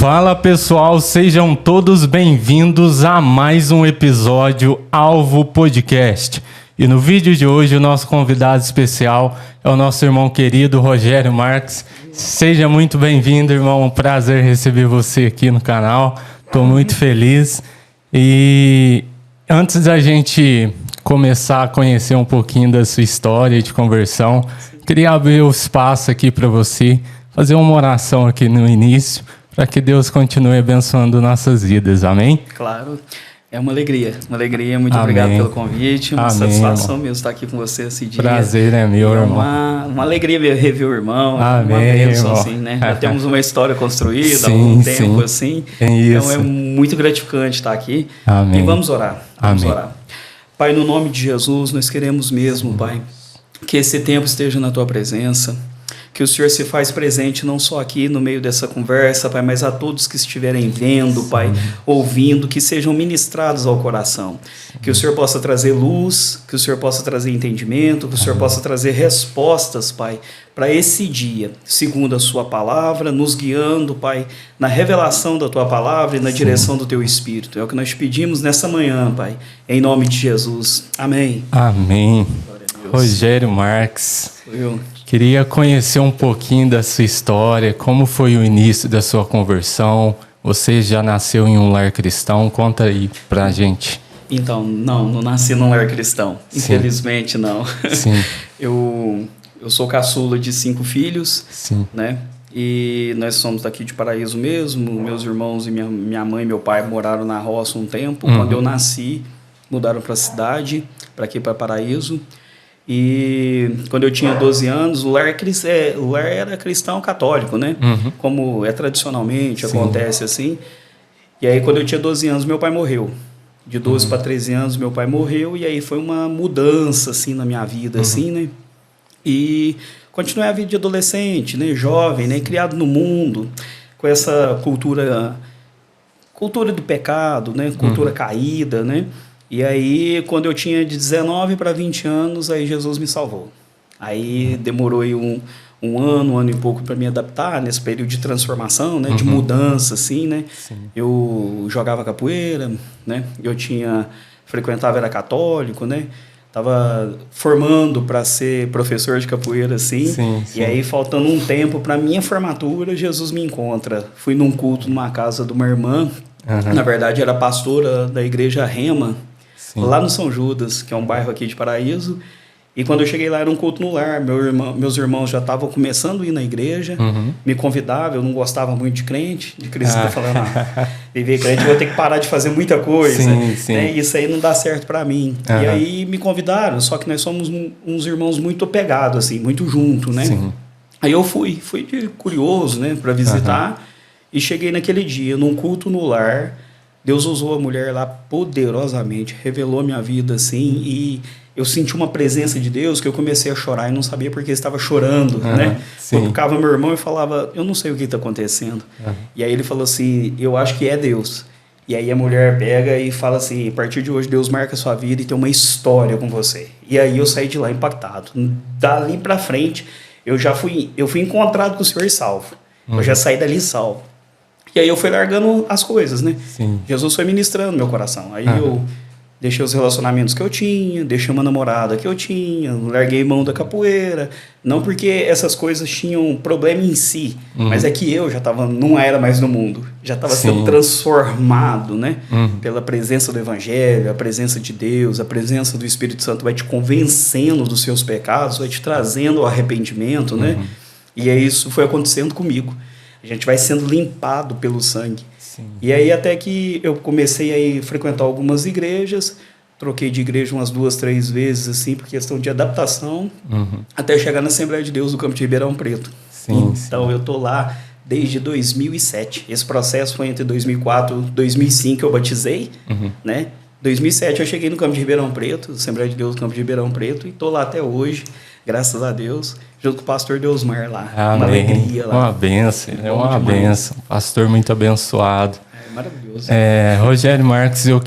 Fala pessoal, sejam todos bem-vindos a mais um episódio Alvo Podcast. E no vídeo de hoje o nosso convidado especial é o nosso irmão querido Rogério Marques. Seja muito bem-vindo, irmão, um prazer receber você aqui no canal, estou muito feliz. E antes da gente começar a conhecer um pouquinho da sua história de conversão, queria abrir o espaço aqui para você fazer uma oração aqui no início, para que Deus continue abençoando nossas vidas, amém? Claro, é uma alegria, muito amém. Obrigado pelo convite, uma amém, satisfação irmão. mesmo estar aqui com você esse dia. Prazer é meu, irmão. Uma alegria rever o irmão, amém, uma bênção, irmão. assim, né? Já temos uma história construída há sim, algum tempo, assim, é isso. Então é muito gratificante estar aqui. Amém. E vamos orar, amém. orar. Pai, no nome de Jesus, nós queremos mesmo, Pai, que esse tempo esteja na Tua presença, que o Senhor se faz presente não só aqui no meio dessa conversa, Pai, mas a todos que estiverem vendo, Pai, ouvindo, que sejam ministrados ao coração. Que o Senhor possa trazer luz, que o Senhor possa trazer entendimento, que o Senhor possa trazer respostas, Pai, para esse dia, segundo a Sua palavra, nos guiando, Pai, na revelação da Tua palavra e na direção do Teu Espírito. É o que nós te pedimos nessa manhã, Pai, em nome de Jesus. Amém. Amém. Rogério Marques. Sou eu. Queria conhecer um pouquinho da sua história, como foi o início da sua conversão. Você já nasceu em um lar cristão? Conta aí pra gente. Então, não nasci num lar cristão. Sim. Infelizmente, não. Sim. Eu sou caçula de 5 filhos, sim, né? E nós somos daqui de Paraíso mesmo. Meus irmãos e minha mãe e meu pai moraram na roça um tempo. Quando eu nasci, mudaram para a cidade, para aqui, para Paraíso. E quando eu tinha 12 anos, o lar era cristão católico, né? Como é tradicionalmente, sim, acontece assim. E aí, quando eu tinha 12 anos, meu pai morreu. De 12 para 13 anos, meu pai morreu. E aí foi uma mudança, assim, na minha vida, assim, né? E continuei a vida de adolescente, né? Jovem, né? Criado no mundo, com essa cultura do pecado, né? Cultura caída, né? E aí, quando eu tinha de 19 para 20 anos, aí Jesus me salvou. Aí demorou aí um ano e pouco para me adaptar nesse período de transformação, né? De mudança, assim, né? sim. Eu jogava capoeira, né? Frequentava, era católico, né? Tava formando para ser professor de capoeira, assim. Sim, sim. E aí, faltando um tempo para minha formatura, Jesus me encontra. Fui num culto numa casa de uma irmã. Na verdade, era pastora da igreja Rema, sim, lá no São Judas, que é um bairro aqui de Paraíso. E quando eu cheguei lá, era um culto no lar. Meus irmãos já estavam começando a ir na igreja, me convidavam. Eu não gostava muito de crente, de cristão, falando, viver crente, eu vou ter que parar de fazer muita coisa. Sim, sim. Né? Isso aí não dá certo para mim. E aí me convidaram, só que nós somos uns irmãos muito apegados, assim, muito juntos, né? Sim. Aí eu fui de curioso, né, para visitar. E cheguei naquele dia, num culto no lar. Deus usou a mulher lá poderosamente, revelou minha vida, assim, e eu senti uma presença de Deus que eu comecei a chorar e não sabia por que estava chorando, né? Eu tocava meu irmão e falava, eu não sei o que está acontecendo. E aí ele falou assim, eu acho que é Deus. E aí a mulher pega e fala assim, a partir de hoje Deus marca a sua vida e tem uma história com você. E aí eu saí de lá impactado. Dali para frente, eu fui encontrado com o Senhor e salvo. Eu já saí dali salvo. E aí eu fui largando as coisas, né? Sim. Jesus foi ministrando meu coração. Aí eu deixei os relacionamentos que eu tinha, deixei uma namorada que eu tinha, larguei mão da capoeira. Não porque essas coisas tinham problema em si, mas é que eu já não era mais no mundo. Já estava sendo transformado, né? Pela presença do Evangelho, a presença de Deus, a presença do Espírito Santo vai te convencendo dos seus pecados, vai te trazendo o arrependimento, né? E aí isso foi acontecendo comigo. A gente vai sendo limpado pelo sangue. Sim. E aí até que eu comecei a frequentar algumas igrejas, troquei de igreja umas 2, 3 vezes, assim, por questão de adaptação, até chegar na Assembleia de Deus do Campo de Ribeirão Preto. Então eu tô lá desde 2007. Esse processo foi entre 2004 e 2005 eu batizei, né? 2007 eu cheguei no Campo de Ribeirão Preto, Assembleia de Deus do Campo de Ribeirão Preto, e tô lá até hoje, graças a Deus, junto com o pastor Deusmar lá. Amém. Uma alegria lá. Uma benção, uma benção. Pastor muito abençoado. Maravilhoso. Rogério Marques, eu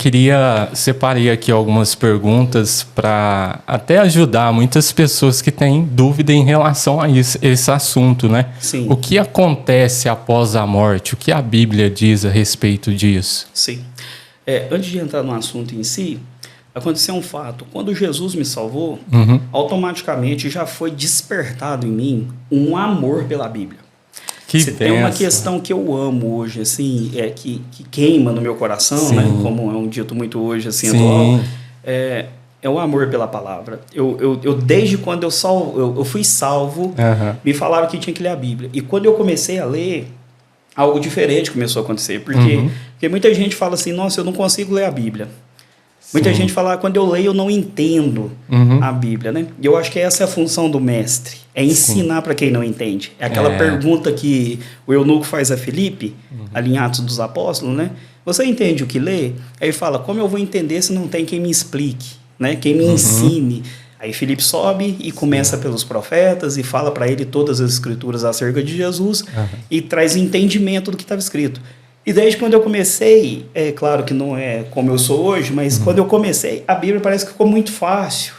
separei aqui algumas perguntas para até ajudar muitas pessoas que têm dúvida em relação a esse assunto, né? Sim. O que acontece após a morte? O que a Bíblia diz a respeito disso? Sim. Antes de entrar no assunto em si, aconteceu um fato. Quando Jesus me salvou, automaticamente já foi despertado em mim um amor pela Bíblia. Se tem uma questão que eu amo hoje, assim, que queima no meu coração, né? Como é um dito muito hoje, assim, atual, é o amor pela palavra. Eu desde quando eu fui salvo, me falaram que tinha que ler a Bíblia. E quando eu comecei a ler, algo diferente começou a acontecer. Porque muita gente fala assim, nossa, eu não consigo ler a Bíblia. Muita gente fala, quando eu leio, eu não entendo a Bíblia, né? E eu acho que essa é a função do mestre, é ensinar para quem não entende. É aquela pergunta que o eunuco faz a Filipe, ali em Atos dos Apóstolos, né? Você entende o que lê? Aí ele fala, como eu vou entender se não tem quem me explique, né? Quem me ensine? Aí Filipe sobe e começa pelos profetas e fala para ele todas as escrituras acerca de Jesus e traz entendimento do que estava escrito. E desde quando eu comecei, é claro que não é como eu sou hoje, mas quando eu comecei, a Bíblia parece que ficou muito fácil.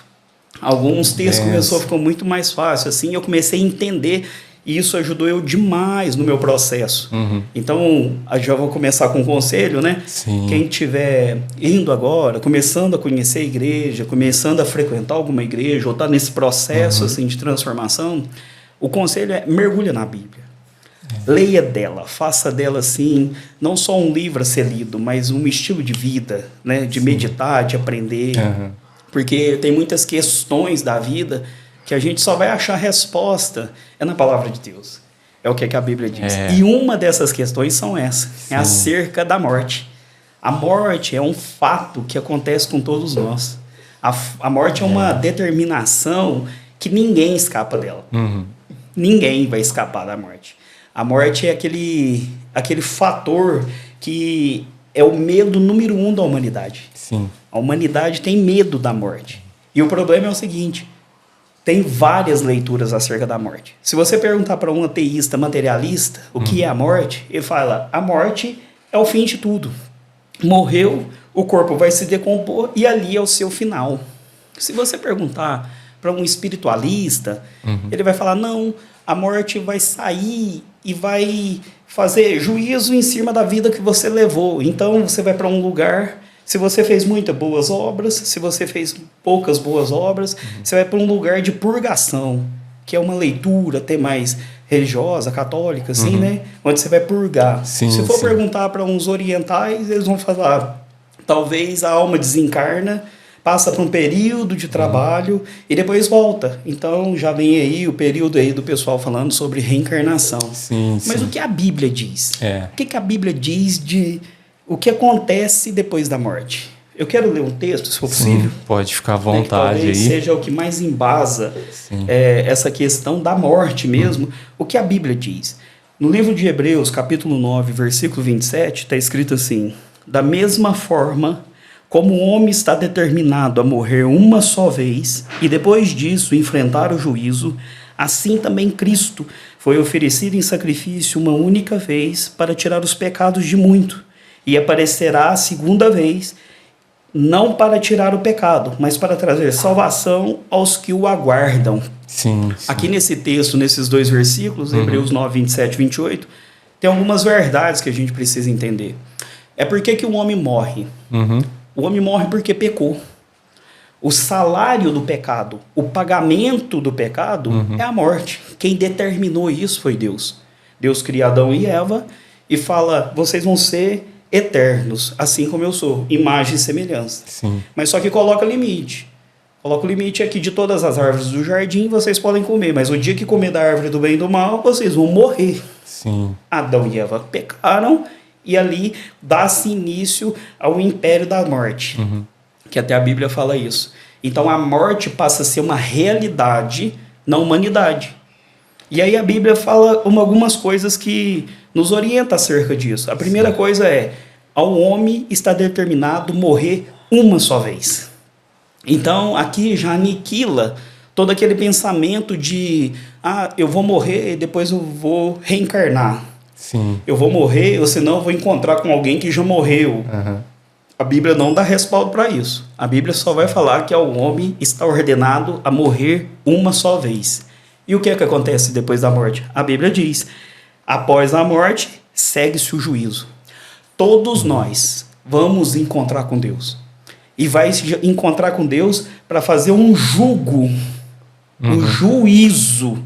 Alguns textos ficou muito mais fácil, assim, eu comecei a entender e isso ajudou eu demais no meu processo. Então, já vou começar com um conselho, né? Quem estiver indo agora, começando a conhecer a igreja, começando a frequentar alguma igreja, ou está nesse processo assim, de transformação, o conselho é mergulha na Bíblia. Leia dela, faça dela assim, não só um livro a ser lido, mas um estilo de vida, né? De meditar, de aprender. Porque tem muitas questões da vida que a gente só vai achar resposta na palavra de Deus. É o que a Bíblia diz. E uma dessas questões são essas, é acerca da morte. A morte é um fato que acontece com todos nós. A morte é uma determinação que ninguém escapa dela. Ninguém vai escapar da morte. A morte é aquele fator que é o medo número 1 da humanidade. A humanidade tem medo da morte. E o problema é o seguinte, tem várias leituras acerca da morte. Se você perguntar para um ateísta materialista o que é a morte, ele fala, a morte é o fim de tudo. Morreu, o corpo vai se decompor e ali é o seu final. Se você perguntar para um espiritualista, ele vai falar, não, a morte vai sair e vai fazer juízo em cima da vida que você levou. Então você vai para um lugar, se você fez muitas boas obras, se você fez poucas boas obras, você vai para um lugar de purgação, que é uma leitura até mais religiosa, católica, assim, né? Onde você vai purgar. Se for perguntar para uns orientais, eles vão falar, talvez a alma desencarna, passa por um período de trabalho e depois volta. Então já vem aí o período aí do pessoal falando sobre reencarnação. Mas o que a Bíblia diz? O que a Bíblia diz de o que acontece depois da morte? Eu quero ler um texto, se for possível. Pode ficar à vontade talvez aí. Seja o que mais embasa essa questão da morte mesmo. O que a Bíblia diz? No livro de Hebreus, capítulo 9, versículo 27, está escrito assim, da mesma forma como o homem está determinado a morrer uma só vez e depois disso enfrentar o juízo, assim também Cristo foi oferecido em sacrifício uma única vez para tirar os pecados de muito e aparecerá a segunda vez, não para tirar o pecado, mas para trazer salvação aos que o aguardam. Aqui nesse texto, nesses dois versículos, Hebreus 9, 27 e 28, tem algumas verdades que a gente precisa entender. É por que o homem morre? O homem morre porque pecou. O salário do pecado, o pagamento do pecado é a morte. Quem determinou isso foi Deus. Deus cria Adão e Eva e fala, vocês vão ser eternos, assim como eu sou, imagem e semelhança. Mas só que coloca limite. Coloca o limite aqui de todas as árvores do jardim, vocês podem comer, mas o dia que comer da árvore do bem e do mal, vocês vão morrer. Adão e Eva pecaram e ali dá-se início ao império da morte, que até a Bíblia fala isso. Então a morte passa a ser uma realidade na humanidade. E aí a Bíblia fala algumas coisas que nos orientam acerca disso. A primeira coisa é, ao homem está determinado morrer uma só vez. Então aqui já aniquila todo aquele pensamento de, eu vou morrer e depois eu vou reencarnar. Sim. Eu vou morrer, ou senão eu vou encontrar com alguém que já morreu. A Bíblia não dá respaldo para isso. A Bíblia só vai falar que ao homem está ordenado a morrer uma só vez. E o que é que acontece depois da morte? A Bíblia diz, após a morte, segue-se o juízo. Todos nós vamos encontrar com Deus. E vai encontrar com Deus para fazer um julgo, um juízo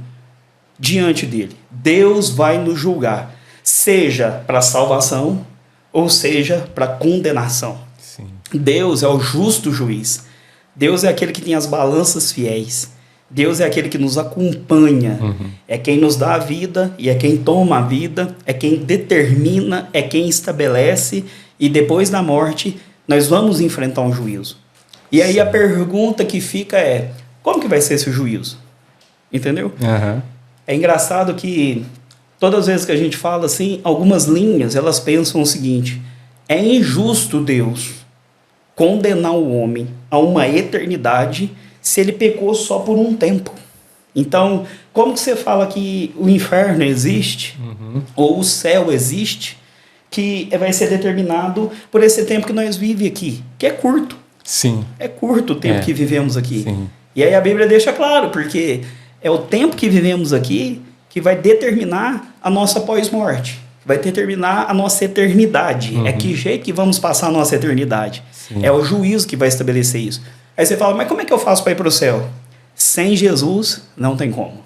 diante dele. Deus vai nos julgar, seja para salvação ou seja para condenação. Sim. Deus é o justo juiz. Deus é aquele que tem as balanças fiéis. Deus é aquele que nos acompanha. É quem nos dá a vida e é quem toma a vida, é quem determina, é quem estabelece, e depois da morte nós vamos enfrentar um juízo. E aí a pergunta que fica é, como que vai ser esse juízo? Entendeu? É engraçado que todas as vezes que a gente fala assim, algumas linhas, elas pensam o seguinte, é injusto Deus condenar o homem a uma eternidade se ele pecou só por um tempo. Então, como que você fala que o inferno existe, ou o céu existe, que vai ser determinado por esse tempo que nós vivemos aqui, que é curto. Sim. É curto o tempo que vivemos aqui. Sim. E aí a Bíblia deixa claro, porque é o tempo que vivemos aqui que vai determinar a nossa pós-morte, vai determinar a nossa eternidade. É que jeito que vamos passar a nossa eternidade. Sim. É o juízo que vai estabelecer isso. Aí você fala, mas como é que eu faço para ir para o céu? Sem Jesus, não tem como.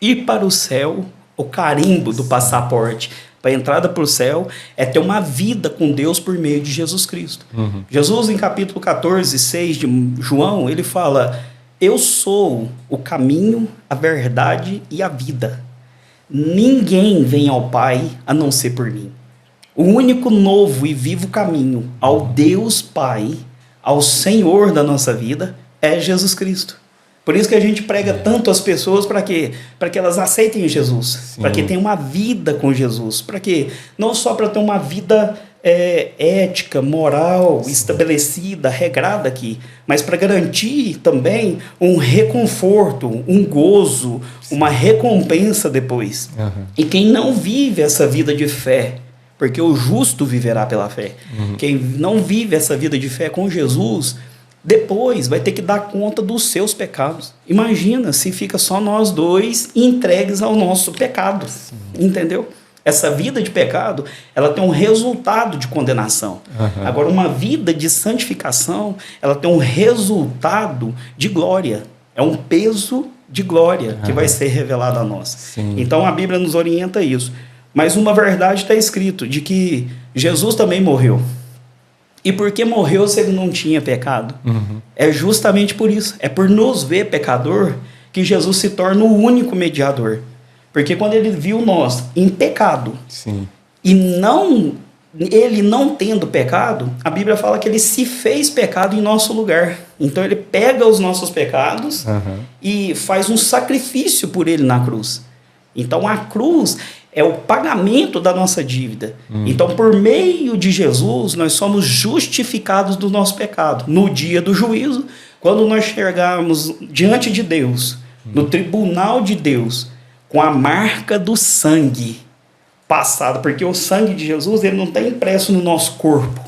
Ir para o céu, o carimbo do passaporte para a entrada para o céu é ter uma vida com Deus por meio de Jesus Cristo. Jesus, em capítulo 14, 6 de João, ele fala, eu sou o caminho, a verdade e a vida. Ninguém vem ao Pai a não ser por mim. O único novo e vivo caminho ao Deus Pai, ao Senhor da nossa vida, é Jesus Cristo. Por isso que a gente prega tanto às pessoas, para quê? Para que elas aceitem Jesus, para que tenham uma vida com Jesus, para quê? Não só para ter uma vida ética, moral, estabelecida, regrada aqui, mas para garantir também um reconforto, um gozo, uma recompensa depois. E quem não vive essa vida de fé, porque o justo viverá pela fé, quem não vive essa vida de fé com Jesus, depois vai ter que dar conta dos seus pecados. Imagina se fica só nós dois entregues ao nosso pecado. Entendeu? Essa vida de pecado, ela tem um resultado de condenação. Agora, uma vida de santificação, ela tem um resultado de glória. É um peso de glória que vai ser revelado a nós. Então, a Bíblia nos orienta a isso. Mas uma verdade está escrito, de que Jesus também morreu. E por que morreu se ele não tinha pecado? É justamente por isso. É por nos ver pecador que Jesus se torna o único mediador. Porque quando ele viu nós em pecado, e ele não tendo pecado, a Bíblia fala que ele se fez pecado em nosso lugar. Então ele pega os nossos pecados e faz um sacrifício por ele na cruz. Então a cruz é o pagamento da nossa dívida. Então, por meio de Jesus, nós somos justificados do nosso pecado. No dia do juízo, quando nós chegarmos diante de Deus, no tribunal de Deus, com a marca do sangue passado, porque o sangue de Jesus ele não está impresso no nosso corpo.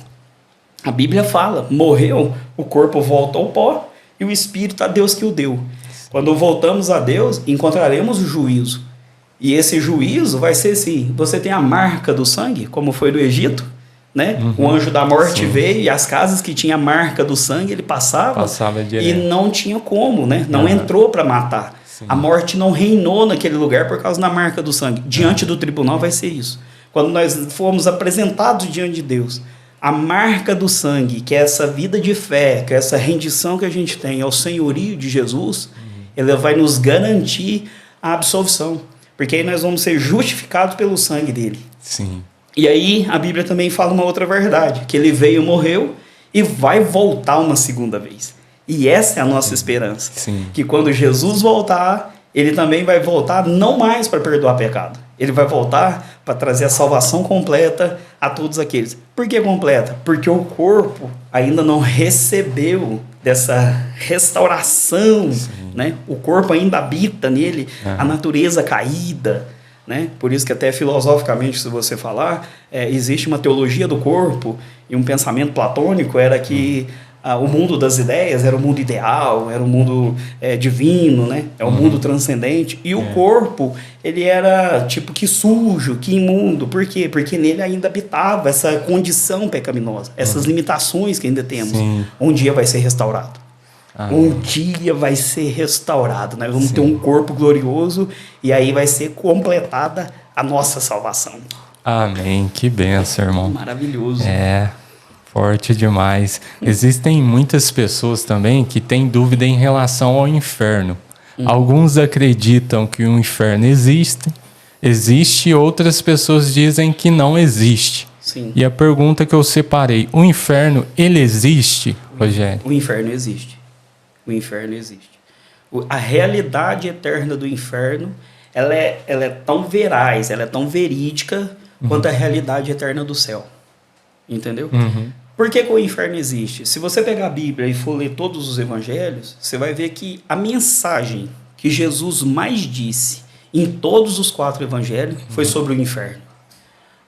A Bíblia fala, morreu, o corpo volta ao pó e o espírito a Deus que o deu. Quando voltamos a Deus, encontraremos o juízo. E esse juízo vai ser assim, você tem a marca do sangue, como foi do Egito, né? O anjo da morte veio e as casas que tinha a marca do sangue, ele passava e não tinha como, né? Não entrou para matar. A morte não reinou naquele lugar por causa da marca do sangue. Diante do tribunal vai ser isso. Quando nós formos apresentados diante de Deus, a marca do sangue, que é essa vida de fé, que é essa rendição que a gente tem ao senhorio de Jesus, ela vai nos garantir a absolvição. Porque aí nós vamos ser justificados pelo sangue dele. E aí a Bíblia também fala uma outra verdade, que ele veio, morreu e vai voltar uma segunda vez. E essa é a nossa esperança. Que quando Jesus voltar, ele também vai voltar não mais para perdoar pecado. Ele vai voltar para trazer a salvação completa a todos aqueles. Por que completa? Porque o corpo ainda não recebeu dessa restauração, né? O corpo ainda habita nele a natureza caída, né? Por isso que até filosoficamente, se você falar, existe uma teologia do corpo e um pensamento platônico era que o mundo das ideias era o mundo ideal, era o mundo divino, né? É o mundo transcendente. E o corpo, ele era tipo que sujo, que imundo. Por quê? Porque nele ainda habitava essa condição pecaminosa, essas limitações que ainda temos. Sim. Um dia vai ser restaurado. Um dia vai ser restaurado. Nós vamos ter um corpo glorioso e aí vai ser completada a nossa salvação. Amém. Que benção, irmão. Maravilhoso. Forte demais. Existem muitas pessoas também que têm dúvida em relação ao inferno. Alguns acreditam que o inferno existe, outras pessoas dizem que não existe. Sim. E a pergunta que eu separei, o inferno, ele existe, Rogério? O inferno existe. O inferno existe. A realidade eterna do inferno, ela é tão veraz, ela é tão verídica quanto a realidade eterna do céu. Entendeu? Por que o inferno existe? Se você pegar a Bíblia e for ler todos os evangelhos, você vai ver que a mensagem que Jesus mais disse em todos os 4 evangelhos foi sobre o inferno.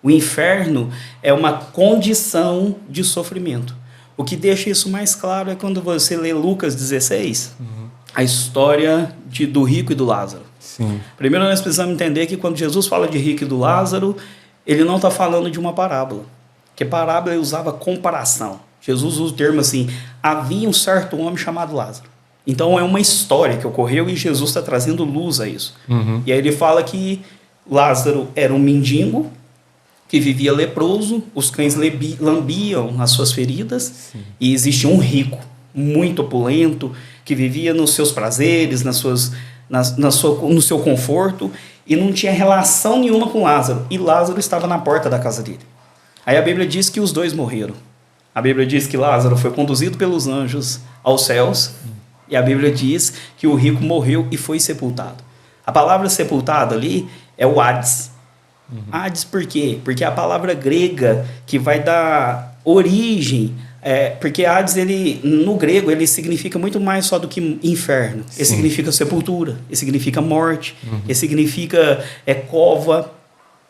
O inferno é uma condição de sofrimento. O que deixa isso mais claro é quando você lê Lucas 16, a história do rico e do Lázaro. Sim. Primeiro nós precisamos entender que quando Jesus fala de rico e do Lázaro, ele não está falando de uma parábola. Porque parábola ele usava comparação. Jesus usa o termo assim, havia um certo homem chamado Lázaro. Então é uma história que ocorreu e Jesus está trazendo luz a isso. E aí ele fala que Lázaro era um mendigo que vivia leproso, os cães lambiam as suas feridas. Sim. E existia um rico, muito opulento, que vivia nos seus prazeres, no seu conforto e não tinha relação nenhuma com Lázaro. E Lázaro estava na porta da casa dele. Aí a Bíblia diz que os dois morreram. A Bíblia diz que Lázaro foi conduzido pelos anjos aos céus. E a Bíblia diz que o rico morreu e foi sepultado. A palavra sepultado ali é o Hades. Hades por quê? Porque é a palavra grega que vai dar origem. Porque Hades, no grego, ele significa muito mais só do que inferno. Ele significa sepultura, ele significa morte, ele significa cova.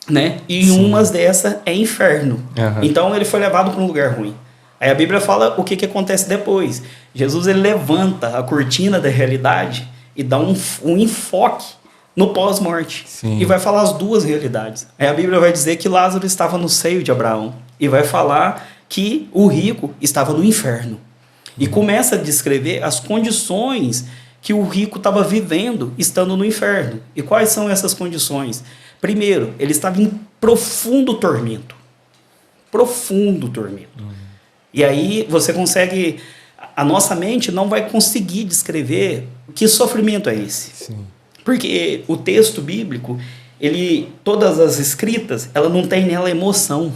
Né? E umas dessas é inferno. Então ele foi levado para um lugar ruim. Aí a Bíblia fala o que acontece depois. Jesus ele levanta a cortina da realidade e dá um enfoque no pós-morte. E vai falar as duas realidades. Aí a Bíblia vai dizer que Lázaro estava no seio de Abraão. E vai falar que o rico estava no inferno. E começa a descrever as condições que o rico estava vivendo estando no inferno. E quais são essas condições? Primeiro, ele estava em profundo tormento. Profundo tormento. E aí você consegue... A nossa mente não vai conseguir descrever que sofrimento é esse. Porque o texto bíblico, todas as escritas, ela não tem nela emoção.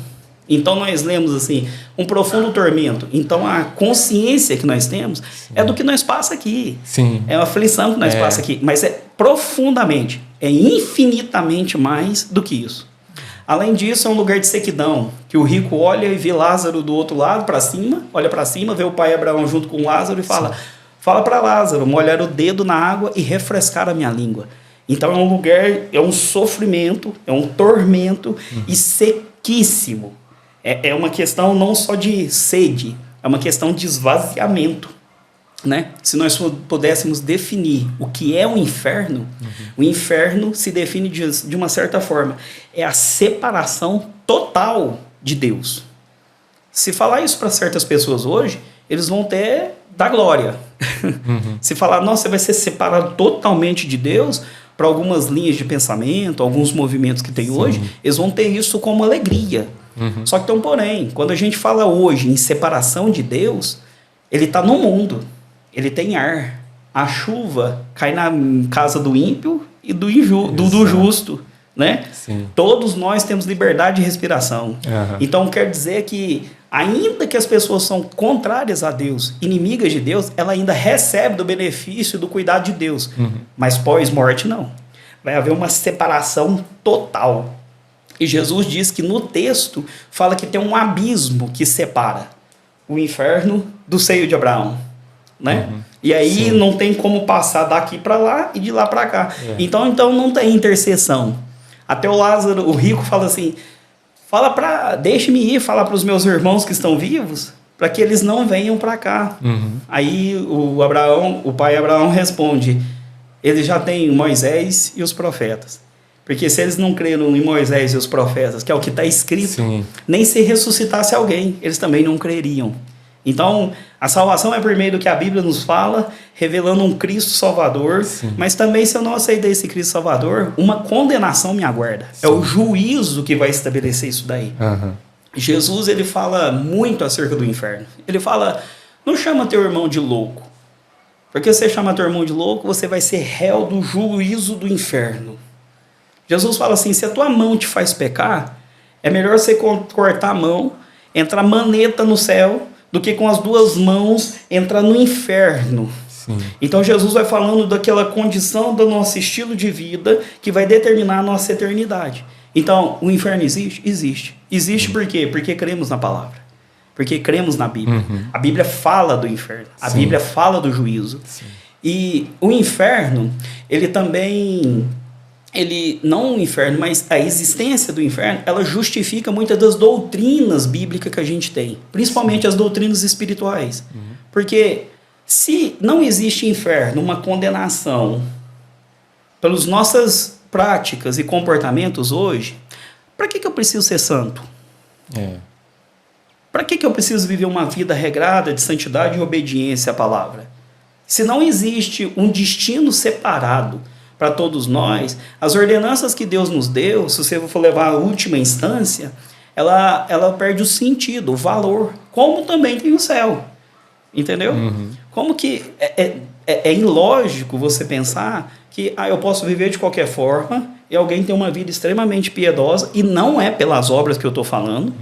Então nós lemos assim, um profundo tormento. Então a consciência que nós temos é do que nós passa aqui. É uma aflição que nós passa aqui. Mas é profundamente, é infinitamente mais do que isso. Além disso, é um lugar de sequidão, que o rico olha e vê Lázaro do outro lado, para cima, olha para cima, vê o pai Abraão junto com Lázaro e fala para Lázaro, molhar o dedo na água e refrescar a minha língua. Então é um lugar, é um sofrimento, é um tormento e sequíssimo. É uma questão não só de sede, é uma questão de esvaziamento. Né? Se nós pudéssemos definir o que é o inferno se define de uma certa forma. É a separação total de Deus. Se falar isso para certas pessoas hoje, eles vão ter da glória. Se falar, nossa, você vai ser separado totalmente de Deus, para algumas linhas de pensamento, alguns movimentos que tem hoje, eles vão ter isso como alegria. Só que tem um porém. Quando a gente fala hoje em separação de Deus, ele está no mundo. Ele tem ar. A chuva cai na casa do ímpio e do justo. Né? Todos nós temos liberdade de respiração. Então quer dizer que, ainda que as pessoas são contrárias a Deus, inimigas de Deus, ela ainda recebe do benefício do cuidado de Deus. Mas pós-morte não. Vai haver uma separação total. E Jesus diz que no texto fala que tem um abismo que separa o inferno do seio de Abraão. Né? E aí não tem como passar daqui para lá e de lá para cá. Então não tem interseção. Até o Lázaro, o rico, fala assim, deixe-me ir falar para os meus irmãos que estão vivos, para que eles não venham para cá. Aí o pai Abraão responde, eles já têm Moisés e os profetas. Porque se eles não creram em Moisés e os profetas, que é o que está escrito, Sim. nem se ressuscitasse alguém, eles também não creriam. Então, a salvação é por meio do que a Bíblia nos fala, revelando um Cristo Salvador, Sim. mas também, se eu não aceitar esse Cristo Salvador, uma condenação me aguarda. Sim. É o juízo que vai estabelecer isso daí. Jesus, ele fala muito acerca do inferno. Ele fala, não chama teu irmão de louco. Porque se você chama teu irmão de louco, você vai ser réu do juízo do inferno. Jesus fala assim, se a tua mão te faz pecar, é melhor você cortar a mão, entrar maneta no céu, do que com as duas mãos entrar no inferno. Sim. Então Jesus vai falando daquela condição do nosso estilo de vida que vai determinar a nossa eternidade. Então, o inferno existe? Existe. Existe por quê? Porque cremos na palavra. Porque cremos na Bíblia. A Bíblia fala do inferno. A Sim. Bíblia fala do juízo. Sim. E o inferno, ele também... não o inferno, mas a existência do inferno, ela justifica muitas das doutrinas bíblicas que a gente tem, principalmente as doutrinas espirituais. Porque se não existe inferno, uma condenação pelas nossas práticas e comportamentos hoje, para que eu preciso ser santo? Para que eu preciso viver uma vida regrada de santidade e obediência à palavra? Se não existe um destino separado para todos nós, as ordenanças que Deus nos deu, se você for levar a última instância, ela perde o sentido, o valor, como também tem o céu, entendeu? Como que é ilógico você pensar que eu posso viver de qualquer forma e alguém tem uma vida extremamente piedosa, e não é pelas obras que eu estou falando,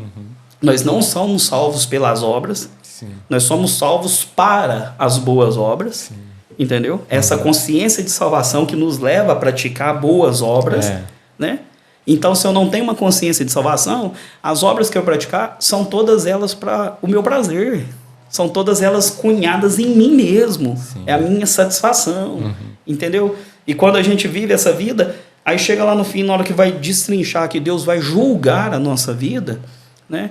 nós não somos salvos pelas obras, Sim. nós somos salvos para as boas obras, Sim. entendeu? Essa consciência de salvação que nos leva a praticar boas obras, né? Então, se eu não tenho uma consciência de salvação, as obras que eu praticar são todas elas para o meu prazer, são todas elas cunhadas em mim mesmo, Sim. é a minha satisfação, entendeu? E quando a gente vive essa vida, aí chega lá no fim, na hora que vai destrinchar, que Deus vai julgar a nossa vida, né?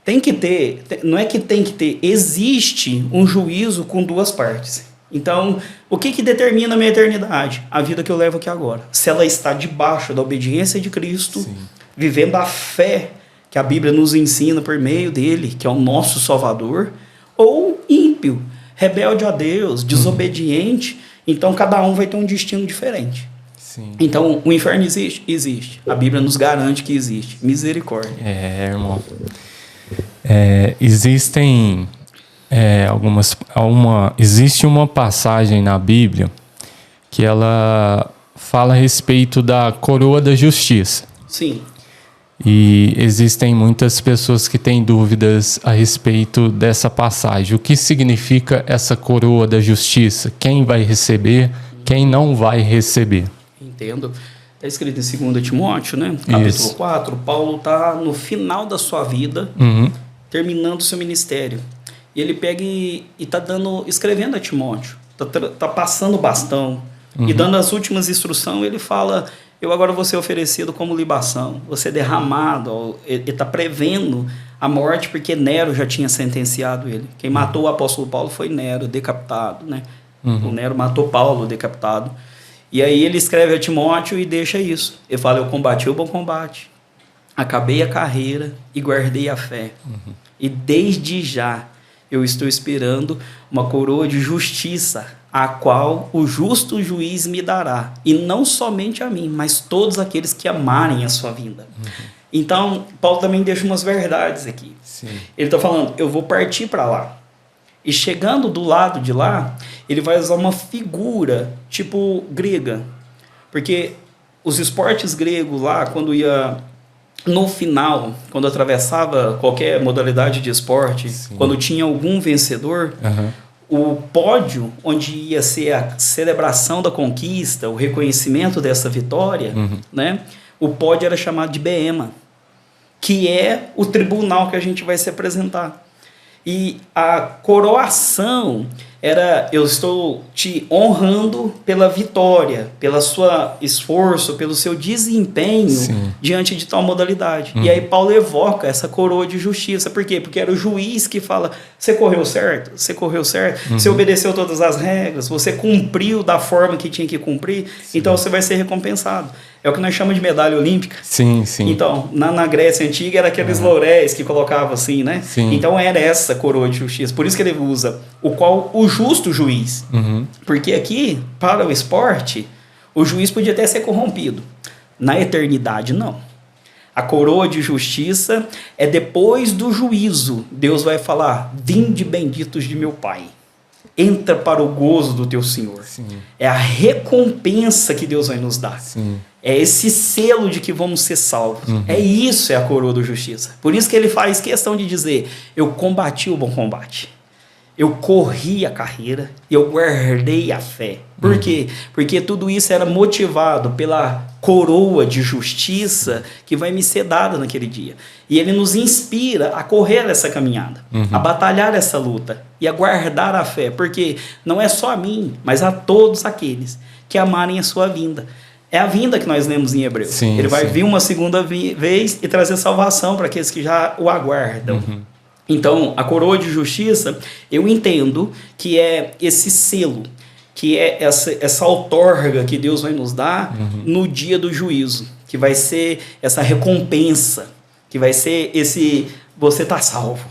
Tem que ter, não é que tem que ter, existe um juízo com duas partes. Então, o que determina a minha eternidade? A vida que eu levo aqui agora. Se ela está debaixo da obediência de Cristo, Sim. vivendo a fé que a Bíblia nos ensina por meio dele, que é o nosso Salvador, ou ímpio, rebelde a Deus, desobediente, então cada um vai ter um destino diferente. Sim. Então, o inferno existe? Existe. A Bíblia nos garante que existe. Misericórdia. Irmão. Existe uma passagem na Bíblia que ela fala a respeito da coroa da justiça. Sim. E existem muitas pessoas que têm dúvidas a respeito dessa passagem. O que significa essa coroa da justiça? Quem vai receber? Quem não vai receber? Entendo. Está escrito em 2 Timóteo, né? Capítulo Isso. 4. Paulo está no final da sua vida, terminando o seu ministério. E ele pega e está escrevendo a Timóteo, está passando o bastão e dando as últimas instruções. Ele fala, eu agora vou ser oferecido como libação, vou ser derramado. Ele está prevendo a morte porque Nero já tinha sentenciado ele. Quem matou o apóstolo Paulo foi Nero, decapitado, né? O Nero matou Paulo, decapitado. E aí ele escreve a Timóteo e deixa isso. Ele fala, eu combati o bom combate, acabei a carreira e guardei a fé. E desde já eu estou esperando uma coroa de justiça, a qual o justo juiz me dará. E não somente a mim, mas todos aqueles que amarem a sua vinda. Então, Paulo também deixa umas verdades aqui. Sim. Ele está falando, eu vou partir para lá. E chegando do lado de lá, ele vai usar uma figura tipo grega. Porque os esportes gregos lá, quando ia no final, quando atravessava qualquer modalidade de esporte, Sim. quando tinha algum vencedor, o pódio, onde ia ser a celebração da conquista, o reconhecimento dessa vitória, né? O pódio era chamado de Beema, que é o tribunal que a gente vai se apresentar. E a coroação era: eu estou te honrando pela vitória, pelo seu esforço, pelo seu desempenho diante de tal modalidade. E aí Paulo evoca essa coroa de justiça. Por quê? Porque era o juiz que fala: você correu certo? Você correu certo? Você obedeceu todas as regras? Você cumpriu da forma que tinha que cumprir? Então você vai ser recompensado. É o que nós chamamos de medalha olímpica. Sim, sim. Então, na Grécia Antiga era aqueles lauréis que colocavam assim, né? Sim. Então era essa coroa de justiça. Por isso que ele usa o justo juiz. Porque aqui, para o esporte, o juiz podia até ser corrompido. Na eternidade, não. A coroa de justiça é depois do juízo. Deus vai falar: vinde benditos de meu Pai. Entra para o gozo do teu Senhor. Sim. É a recompensa que Deus vai nos dar. Sim. É esse selo de que vamos ser salvos. É isso, é a coroa da justiça. Por isso que ele faz questão de dizer: eu combati o bom combate. Eu corri a carreira e eu guardei a fé. Por quê? Porque tudo isso era motivado pela coroa de justiça que vai me ser dada naquele dia. E ele nos inspira a correr essa caminhada, a batalhar essa luta e a guardar a fé. Porque não é só a mim, mas a todos aqueles que amarem a sua vinda. É a vinda que nós lemos em Hebreus. Sim, ele vai vir uma segunda vez e trazer salvação para aqueles que já o aguardam. Então, a coroa de justiça, eu entendo que é esse selo, que é essa outorga que Deus vai nos dar no dia do juízo, que vai ser essa recompensa, que vai ser esse: você está salvo.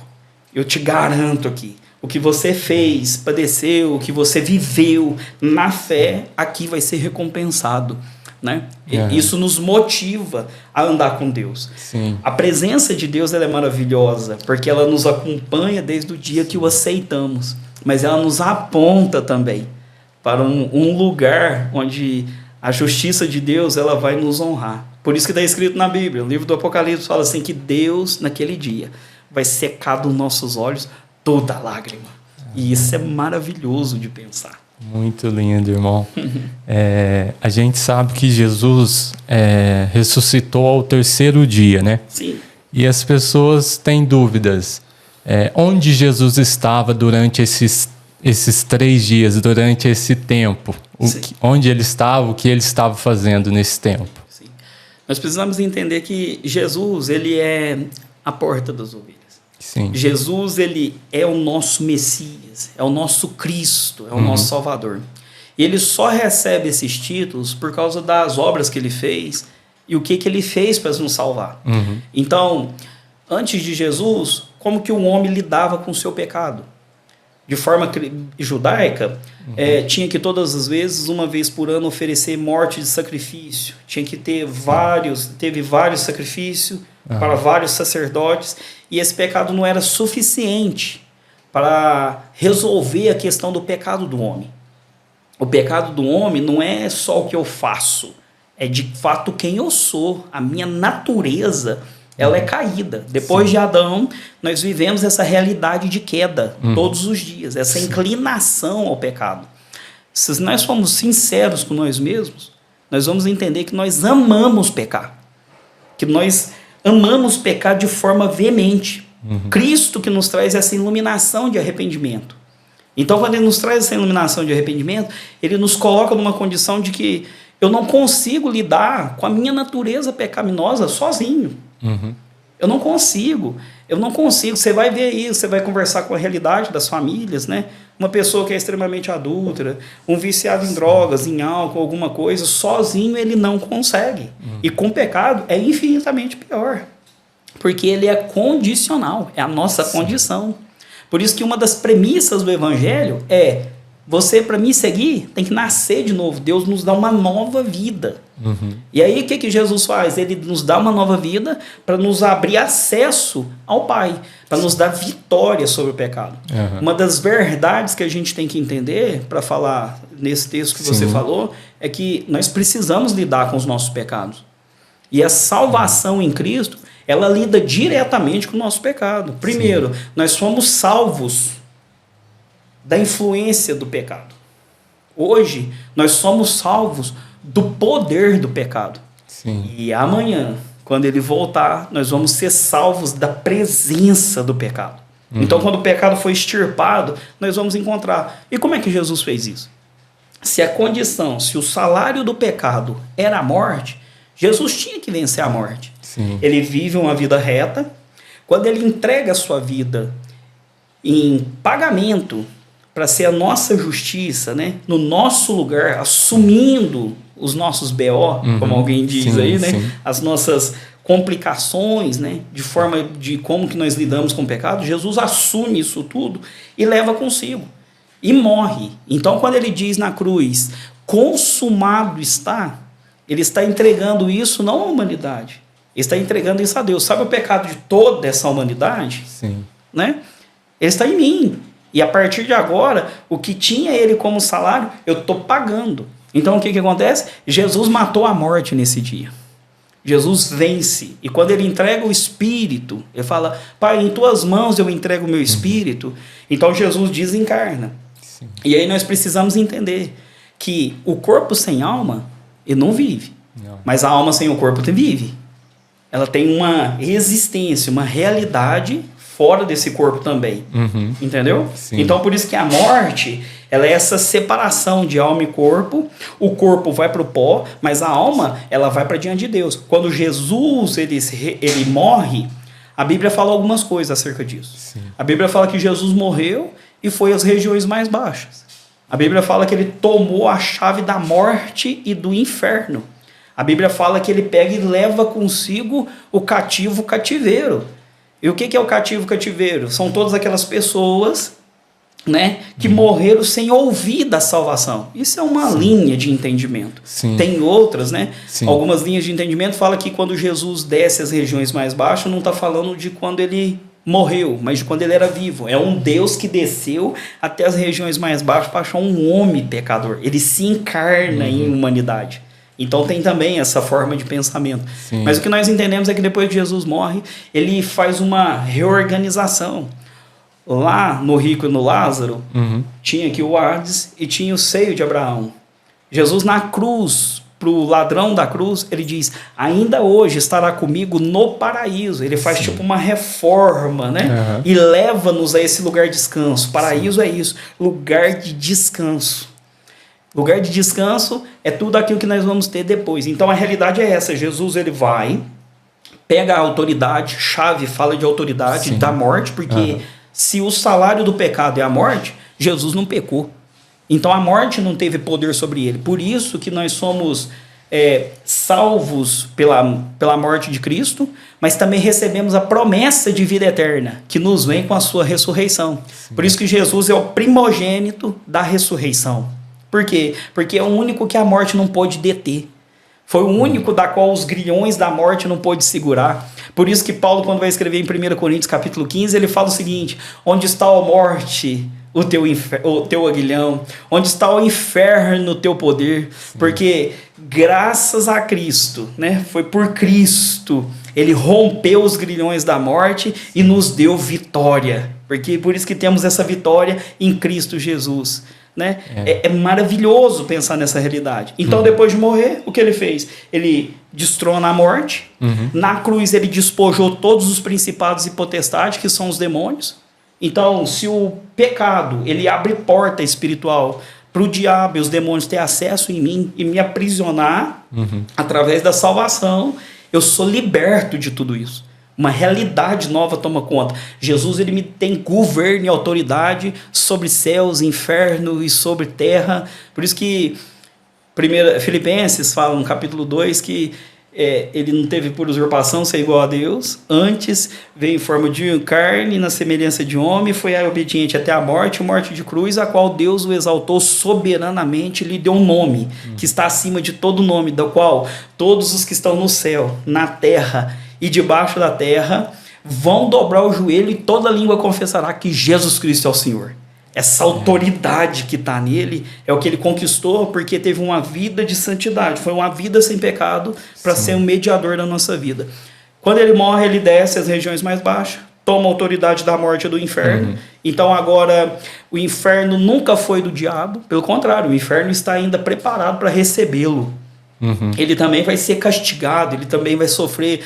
Eu te garanto aqui. O que você fez, padeceu, o que você viveu na fé, aqui vai ser recompensado. Né? Isso nos motiva a andar com Deus. Sim. A presença de Deus, ela é maravilhosa, porque ela nos acompanha desde o dia que o aceitamos, mas ela nos aponta também para um lugar onde a justiça de Deus, ela vai nos honrar. Por isso que está escrito na Bíblia, o livro do Apocalipse fala assim, que Deus naquele dia vai secar dos nossos olhos toda lágrima. E isso é maravilhoso de pensar. Muito lindo, irmão. A gente sabe que Jesus ressuscitou ao terceiro dia, né? Sim. E as pessoas têm dúvidas. Onde Jesus estava durante esses 3 dias, durante esse tempo? Onde ele estava, o que ele estava fazendo nesse tempo? Sim. Nós precisamos entender que Jesus, ele é a porta das ovelhas. Sim. Jesus, ele é o nosso Messias, é o nosso Cristo, é o nosso Salvador. E ele só recebe esses títulos por causa das obras que ele fez e o que ele fez para nos salvar. Então, antes de Jesus, como que o homem lidava com o seu pecado? De forma judaica, tinha que todas as vezes, uma vez por ano, oferecer morte de sacrifício. Tinha que ter teve vários sacrifícios para vários sacerdotes, e esse pecado não era suficiente para resolver a questão do pecado do homem. O pecado do homem não é só o que eu faço, é de fato quem eu sou, a minha natureza. Ela é caída. Depois de Adão, nós vivemos essa realidade de queda todos os dias, essa inclinação ao pecado. Se nós formos sinceros com nós mesmos, nós vamos entender que nós amamos pecar. Que nós amamos pecar de forma veemente. Cristo que nos traz essa iluminação de arrependimento. Então, quando ele nos traz essa iluminação de arrependimento, ele nos coloca numa condição de que eu não consigo lidar com a minha natureza pecaminosa sozinho. Eu não consigo. Você vai ver isso, você vai conversar com a realidade das famílias, né? Uma pessoa que é extremamente adúltera, um viciado em drogas, em álcool, alguma coisa, sozinho ele não consegue. E com o pecado é infinitamente pior. Porque ele é condicional, é a nossa condição. Por isso que uma das premissas do Evangelho é: você, para me seguir, tem que nascer de novo. Deus nos dá uma nova vida. E aí, o que Jesus faz? Ele nos dá uma nova vida para nos abrir acesso ao Pai, para nos dar vitória sobre o pecado. Uma das verdades que a gente tem que entender, para falar nesse texto que você falou, é que nós precisamos lidar com os nossos pecados. E a salvação em Cristo, ela lida diretamente com o nosso pecado. Primeiro, nós somos salvos da influência do pecado. Hoje, nós somos salvos do poder do pecado. E amanhã, quando ele voltar, nós vamos ser salvos da presença do pecado. Então, quando o pecado foi extirpado, nós vamos encontrar. E como é que Jesus fez isso? Se a condição, se o salário do pecado era a morte, Jesus tinha que vencer a morte. Sim. Ele vive uma vida reta. Quando ele entrega a sua vida em pagamento para ser a nossa justiça, né? No nosso lugar, assumindo os nossos BO, como alguém diz aí, né? Sim. As nossas complicações, né? De forma de como que nós lidamos com o pecado, Jesus assume isso tudo e leva consigo. E morre. Então, quando ele diz na cruz, consumado está, ele está entregando isso não à humanidade. Ele está entregando isso a Deus. Sabe o pecado de toda essa humanidade? Sim. Né? Ele está em mim. E a partir de agora, o que tinha ele como salário, eu estou pagando. Então, o que acontece? Jesus matou a morte nesse dia. Jesus vence. E quando ele entrega o Espírito, ele fala, Pai, em tuas mãos eu entrego o meu Espírito. Então, Jesus desencarna. Sim. E aí nós precisamos entender que o corpo sem alma, ele não vive. Não. Mas a alma sem o corpo vive. Ela tem uma existência, uma realidade fora desse corpo também. Entendeu? Sim. Então, por isso que a morte, ela é essa separação de alma e corpo. O corpo vai para o pó, mas a alma, ela vai para diante de Deus. Quando Jesus ele morre, a Bíblia fala algumas coisas acerca disso. Sim. A Bíblia fala que Jesus morreu e foi às regiões mais baixas. A Bíblia fala que ele tomou a chave da morte e do inferno. A Bíblia fala que ele pega e leva consigo o cativeiro. E o que é o cativeiro? São todas aquelas pessoas, né, que morreram sem ouvir da salvação. Isso é uma linha de entendimento. Sim. Tem outras, né? Sim. Algumas linhas de entendimento falam que quando Jesus desce às regiões mais baixas, não está falando de quando ele morreu, mas de quando ele era vivo. É um Deus que desceu até as regiões mais baixas para achar um homem pecador. Ele se encarna em humanidade. Então tem também essa forma de pensamento. Sim. Mas o que nós entendemos é que depois que Jesus morre, ele faz uma reorganização. Lá no rico e no Lázaro, tinha aqui o Hades e tinha o seio de Abraão. Jesus na cruz, para o ladrão da cruz, ele diz, ainda hoje estará comigo no paraíso. Ele faz tipo uma reforma, né? E leva-nos a esse lugar de descanso. Paraíso é isso, lugar de descanso. Lugar de descanso é tudo aquilo que nós vamos ter depois. Então a realidade é essa. Jesus ele vai, pega a autoridade, chave fala de autoridade da morte, porque se o salário do pecado é a morte, Jesus não pecou. Então a morte não teve poder sobre ele. Por isso que nós somos salvos pela morte de Cristo, mas também recebemos a promessa de vida eterna, que nos vem com a sua ressurreição. Sim. Por isso que Jesus é o primogênito da ressurreição. Por quê? Porque é o único que a morte não pôde deter. Foi o único da qual os grilhões da morte não pôde segurar. Por isso que Paulo, quando vai escrever em 1 Coríntios capítulo 15, ele fala o seguinte, onde está a morte, o teu aguilhão? Onde está o inferno, o teu poder? Sim. Porque graças a Cristo, né? Foi por Cristo, ele rompeu os grilhões da morte e nos deu vitória. Porque por isso que temos essa vitória em Cristo Jesus. Né? É maravilhoso pensar nessa realidade. Então, depois de morrer, o que ele fez? Ele destrona a morte. Na cruz, ele despojou todos os principados e potestades, que são os demônios. Então, se o pecado ele abre porta espiritual para o diabo e os demônios ter acesso em mim e me aprisionar através da salvação, eu sou liberto de tudo isso. Uma realidade nova toma conta. Jesus ele me tem governo e autoridade sobre céus, inferno e sobre terra. Por isso que Filipenses fala no capítulo 2 que ele não teve por usurpação ser igual a Deus. Antes veio em forma de carne, na semelhança de homem, foi obediente até a morte de cruz, a qual Deus o exaltou soberanamente, lhe deu um nome que está acima de todo nome, do qual todos os que estão no céu, na terra e debaixo da terra vão dobrar o joelho e toda língua confessará que Jesus Cristo é o Senhor. Essa autoridade que está nele é o que ele conquistou porque teve uma vida de santidade, foi uma vida sem pecado para ser um mediador da nossa vida. Quando ele morre, ele desce às regiões mais baixas, toma a autoridade da morte e do inferno. Então agora o inferno nunca foi do diabo, pelo contrário, o inferno está ainda preparado para recebê-lo. Ele também vai ser castigado, ele também vai sofrer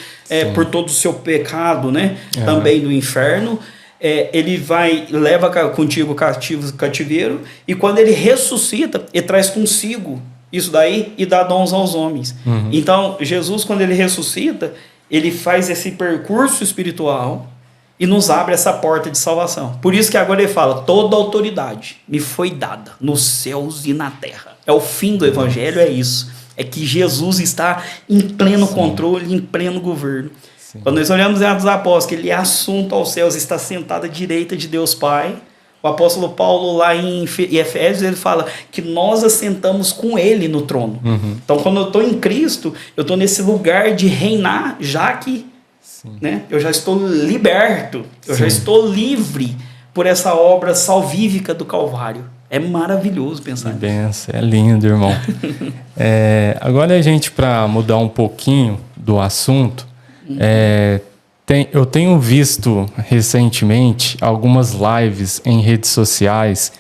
por todo o seu pecado, né? Também do inferno. ele leva contigo cativeiro, e quando ele ressuscita, ele traz consigo isso daí e dá dons aos homens. Então, Jesus, quando ele ressuscita, ele faz esse percurso espiritual e nos abre essa porta de salvação. Por isso que agora ele fala, toda autoridade me foi dada nos céus e na terra. É o fim do evangelho, é isso. É que Jesus está em pleno controle, em pleno governo. Sim. Quando nós olhamos em Atos dos Apóstolos, que ele é assunto aos céus, está sentado à direita de Deus Pai. O apóstolo Paulo, lá em Efésios, ele fala que nós assentamos com ele no trono. Então, quando eu estou em Cristo, eu estou nesse lugar de reinar, já que eu já estou liberto, eu já estou livre por essa obra salvífica do Calvário. É maravilhoso pensar nisso. Benção, é lindo, irmão. Agora, a gente, para mudar um pouquinho do assunto, eu tenho visto recentemente algumas lives em redes sociais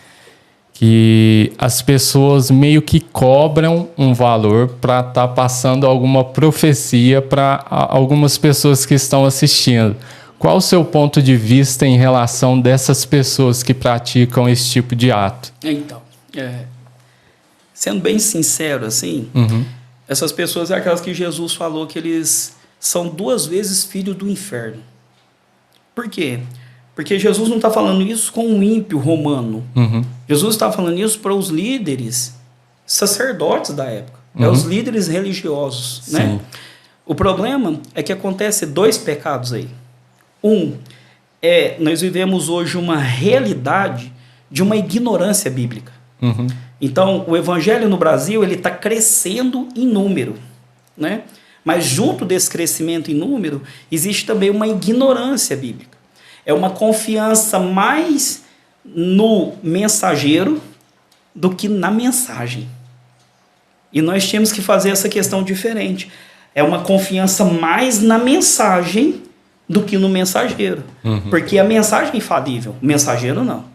que as pessoas meio que cobram um valor para estar passando alguma profecia para algumas pessoas que estão assistindo. Qual o seu ponto de vista em relação dessas pessoas que praticam esse tipo de ato? Então, sendo bem sincero, assim, essas pessoas são aquelas que Jesus falou que eles são 2 vezes filhos do inferno. Por quê? Porque Jesus não está falando isso com um ímpio romano. Jesus está falando isso para os líderes sacerdotes da época. Os líderes religiosos. Né? O problema é que acontece 2 pecados aí. Nós vivemos hoje uma realidade de uma ignorância bíblica. Então, o evangelho no Brasil ele está crescendo em número, né? Mas junto desse crescimento em número, existe também uma ignorância bíblica. É uma confiança mais no mensageiro do que na mensagem. E nós temos que fazer essa questão diferente. É uma confiança mais na mensagem do que no mensageiro. Porque a mensagem é infalível, o mensageiro não.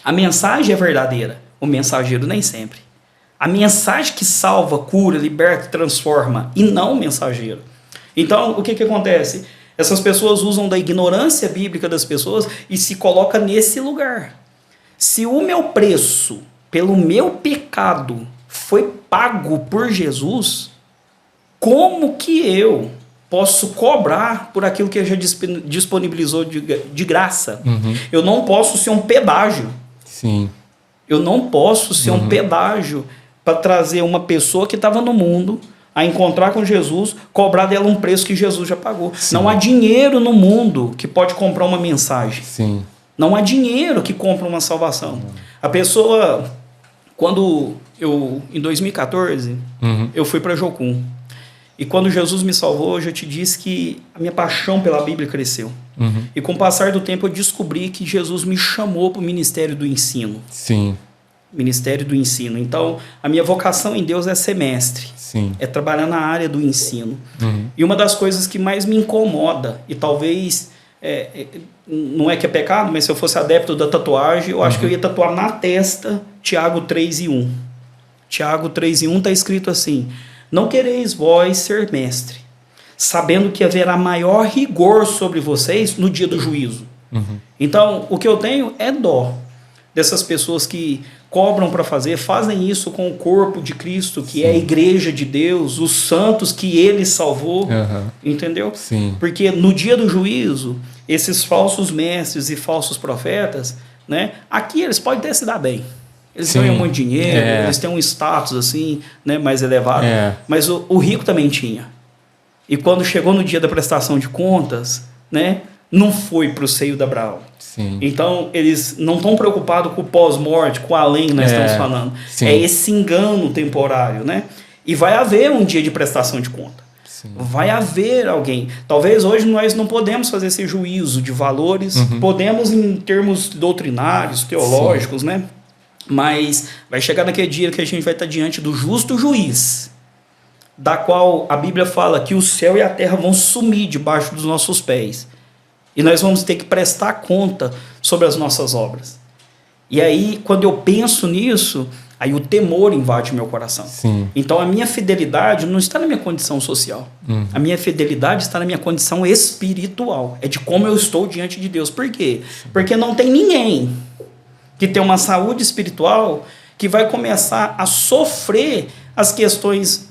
A mensagem é verdadeira, o mensageiro nem sempre. A mensagem que salva, cura, liberta, transforma, e não o mensageiro. Então, o que acontece? Essas pessoas usam da ignorância bíblica das pessoas e se colocam nesse lugar. Se o meu preço pelo meu pecado foi pago por Jesus, como que eu posso cobrar por aquilo que ele já disponibilizou de graça? Eu não posso ser um pedágio. Eu não posso ser um pedágio para trazer uma pessoa que estava no mundo a encontrar com Jesus, cobrar dela um preço que Jesus já pagou. Não há dinheiro no mundo que pode comprar uma mensagem. Não há dinheiro que compra uma salvação. A pessoa, em 2014, eu fui para Jocum. E quando Jesus me salvou, eu já te disse que a minha paixão pela Bíblia cresceu. E com o passar do tempo eu descobri que Jesus me chamou para o ministério do ensino. Ministério do ensino. Então, a minha vocação em Deus é ser mestre. É trabalhar na área do ensino. E uma das coisas que mais me incomoda, e talvez, não é que é pecado, mas se eu fosse adepto da tatuagem, eu acho que eu ia tatuar na testa Tiago 3:1. Tiago 3:1 está escrito assim: não quereis vós ser mestre, sabendo que haverá maior rigor sobre vocês no dia do juízo. Então, o que eu tenho é dó dessas pessoas que cobram para fazem isso com o corpo de Cristo, que é a igreja de Deus, os santos que ele salvou, entendeu? Porque no dia do juízo, esses falsos mestres e falsos profetas, né, aqui eles podem até se dar bem. Eles ganham muito dinheiro, eles têm um status assim, né, mais elevado, mas o rico também tinha. E quando chegou no dia da prestação de contas, né, não foi para o seio da Abraão. Então, eles não estão preocupados com o pós-morte, com o além que nós estamos falando. É esse engano temporário, né? E vai haver um dia de prestação de conta. Vai haver alguém. Talvez hoje nós não podemos fazer esse juízo de valores. Podemos em termos doutrinários, teológicos, né? Mas vai chegar naquele dia que a gente vai estar diante do justo juiz, da qual a Bíblia fala que o céu e a terra vão sumir debaixo dos nossos pés. E nós vamos ter que prestar conta sobre as nossas obras. E aí, quando eu penso nisso, Aí o temor invade o meu coração. Sim. Então a minha fidelidade não está na minha condição social. A minha fidelidade está na minha condição espiritual. É de como eu estou diante de Deus. Por quê? Porque não tem ninguém que tem uma saúde espiritual que vai começar a sofrer as questões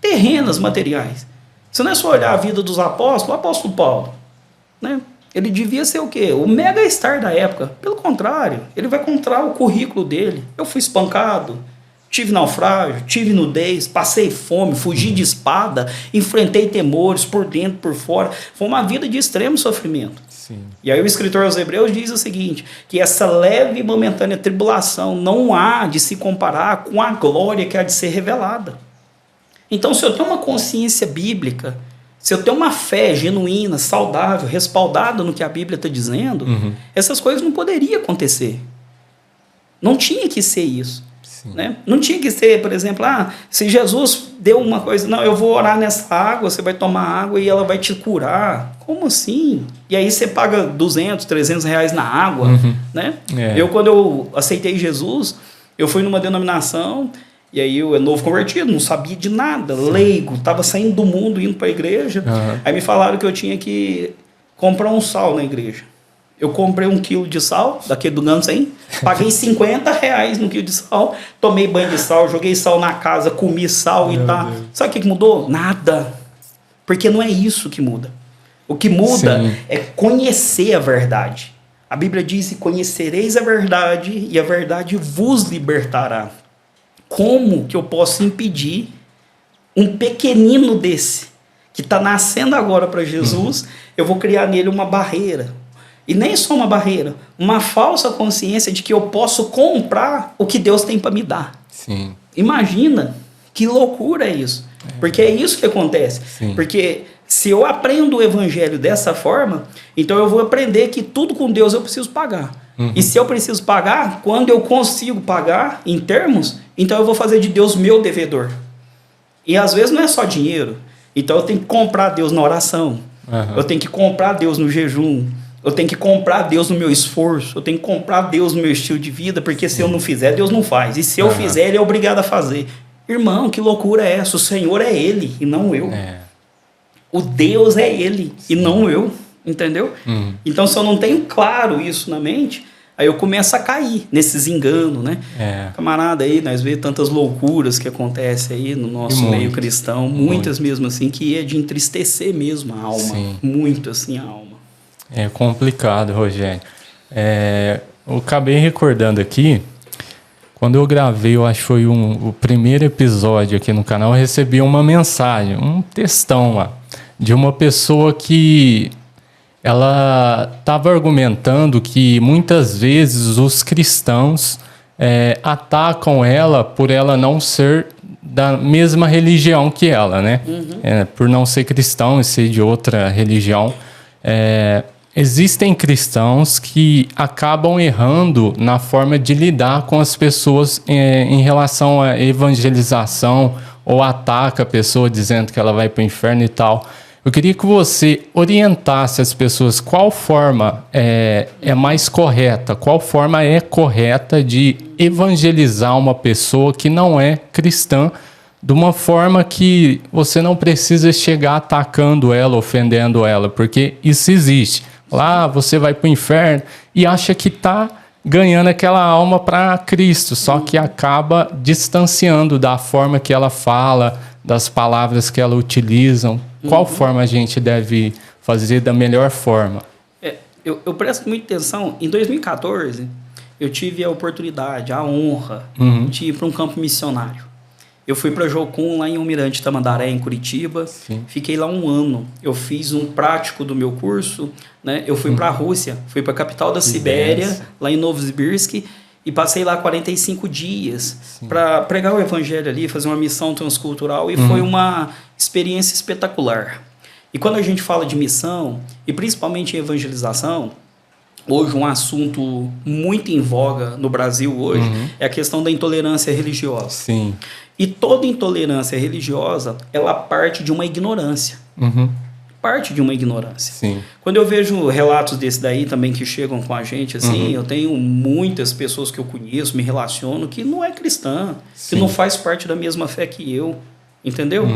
terrenas, materiais. Se não é só olhar a vida dos apóstolos, o apóstolo Paulo, né? Ele devia ser o quê? O mega star da época. Pelo contrário, ele vai contar o currículo dele. Eu fui espancado, tive naufrágio, tive nudez, passei fome, fugi de espada, enfrentei temores por dentro, por fora. Foi uma vida de extremo sofrimento. Sim. E aí o escritor aos Hebreus diz o seguinte, que essa leve e momentânea tribulação não há de se comparar com a glória que há de ser revelada. Então, se eu tenho uma consciência bíblica, se eu tenho uma fé genuína, saudável, respaldada no que a Bíblia está dizendo, essas coisas não poderiam acontecer. Não tinha que ser isso. Né? Não tinha que ser, por exemplo, se Jesus deu uma coisa, não, eu vou orar nessa água, você vai tomar água e ela vai te curar. Como assim? E aí você paga 200, 300 reais na água. Né? Quando eu aceitei Jesus, eu fui numa denominação. E aí eu novo convertido, não sabia de nada, leigo, estava saindo do mundo, indo para a igreja. Aí me falaram que eu tinha que comprar um sal na igreja. Eu comprei 1 quilo de sal, daquele do Gansen, paguei 50 reais no quilo de sal, tomei banho de sal, joguei sal na casa, comi sal e tal. Sabe o que mudou? Nada. Porque não é isso que muda. O que muda é conhecer a verdade. A Bíblia diz, conhecereis a verdade e a verdade vos libertará. Como que eu posso impedir um pequenino desse, que está nascendo agora para Jesus, eu vou criar nele uma barreira. E nem só uma barreira, uma falsa consciência de que eu posso comprar o que Deus tem para me dar. Sim. Imagina, que loucura é isso. Porque é isso que acontece. Porque se eu aprendo o evangelho dessa forma, então eu vou aprender que tudo com Deus eu preciso pagar. E se eu preciso pagar, quando eu consigo pagar em termos, então eu vou fazer de Deus meu devedor. E às vezes não é só dinheiro. Então eu tenho que comprar Deus na oração. Eu tenho que comprar Deus no jejum. Eu tenho que comprar Deus no meu esforço. Eu tenho que comprar Deus no meu estilo de vida. Porque se eu não fizer, Deus não faz. E se eu fizer, Ele é obrigado a fazer. Irmão, que loucura é essa? O Senhor é Ele e não eu. O Deus é Ele e não eu. Entendeu? Então, se eu não tenho claro isso na mente, aí eu começo a cair nesses enganos, né? Camarada aí, nós vemos tantas loucuras que acontecem aí no nosso meio cristão, muitas mesmo assim, que é de entristecer mesmo a alma. Muito assim a alma. É complicado, Rogério. Eu acabei recordando aqui, quando eu gravei, eu acho que foi o primeiro episódio aqui no canal, eu recebi uma mensagem, um textão lá, de uma pessoa que ela estava argumentando que muitas vezes os cristãos atacam ela por ela não ser da mesma religião que ela, né? Por não ser cristão e ser de outra religião. Existem cristãos que acabam errando na forma de lidar com as pessoas em relação à evangelização ou ataca a pessoa dizendo que ela vai para o inferno e tal. Eu queria que você orientasse as pessoas qual forma é mais correta, qual forma é correta de evangelizar uma pessoa que não é cristã, de uma forma que você não precisa chegar atacando ela, ofendendo ela, porque isso existe. Lá você vai para o inferno e acha que está ganhando aquela alma para Cristo, só que acaba distanciando da forma que ela fala, das palavras que ela utiliza. Qual forma a gente deve fazer da melhor forma? Eu presto muita atenção. Em 2014, eu tive a oportunidade, a honra de ir para um campo missionário. Eu fui para Jocum, lá em Almirante Tamandaré, em Curitiba. Fiquei lá 1 ano. Eu fiz um prático do meu curso, né? Eu fui para a Rússia, fui para a capital da Sibéria, lá em Novosibirsk, e passei lá 45 dias para pregar o evangelho ali, fazer uma missão transcultural, e foi uma experiência espetacular. E quando a gente fala de missão, e principalmente em evangelização, hoje um assunto muito em voga no Brasil hoje é a questão da intolerância religiosa. E toda intolerância religiosa, ela parte de uma ignorância. parte de uma ignorância. Sim. Quando eu vejo relatos desse daí também que chegam com a gente, assim, eu tenho muitas pessoas que eu conheço, me relaciono, que não é cristã, Sim. que não faz parte da mesma fé que eu, entendeu?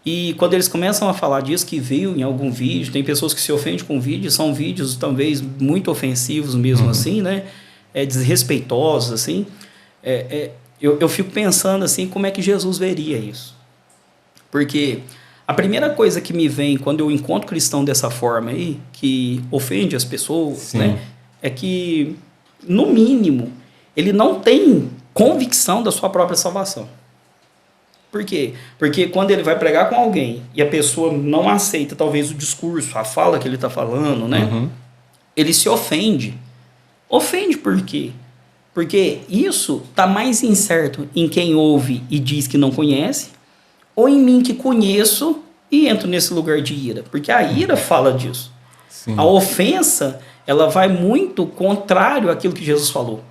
E quando eles começam a falar disso, que viu em algum vídeo, tem pessoas que se ofendem com vídeos, são vídeos talvez muito ofensivos mesmo assim, né? Desrespeitosos, assim. Eu fico pensando assim, como é que Jesus veria isso? Porque a primeira coisa que me vem quando eu encontro cristão dessa forma aí, que ofende as pessoas, né? É que, no mínimo, ele não tem convicção da sua própria salvação. Por quê? Porque quando ele vai pregar com alguém e a pessoa não aceita talvez o discurso, a fala que ele está falando, né? Ele se ofende. Ofende por quê? Porque isso está mais incerto em quem ouve e diz que não conhece, ou em mim que conheço e entro nesse lugar de ira. Porque a ira fala disso. Sim. A ofensa, ela vai muito contrário àquilo que Jesus falou.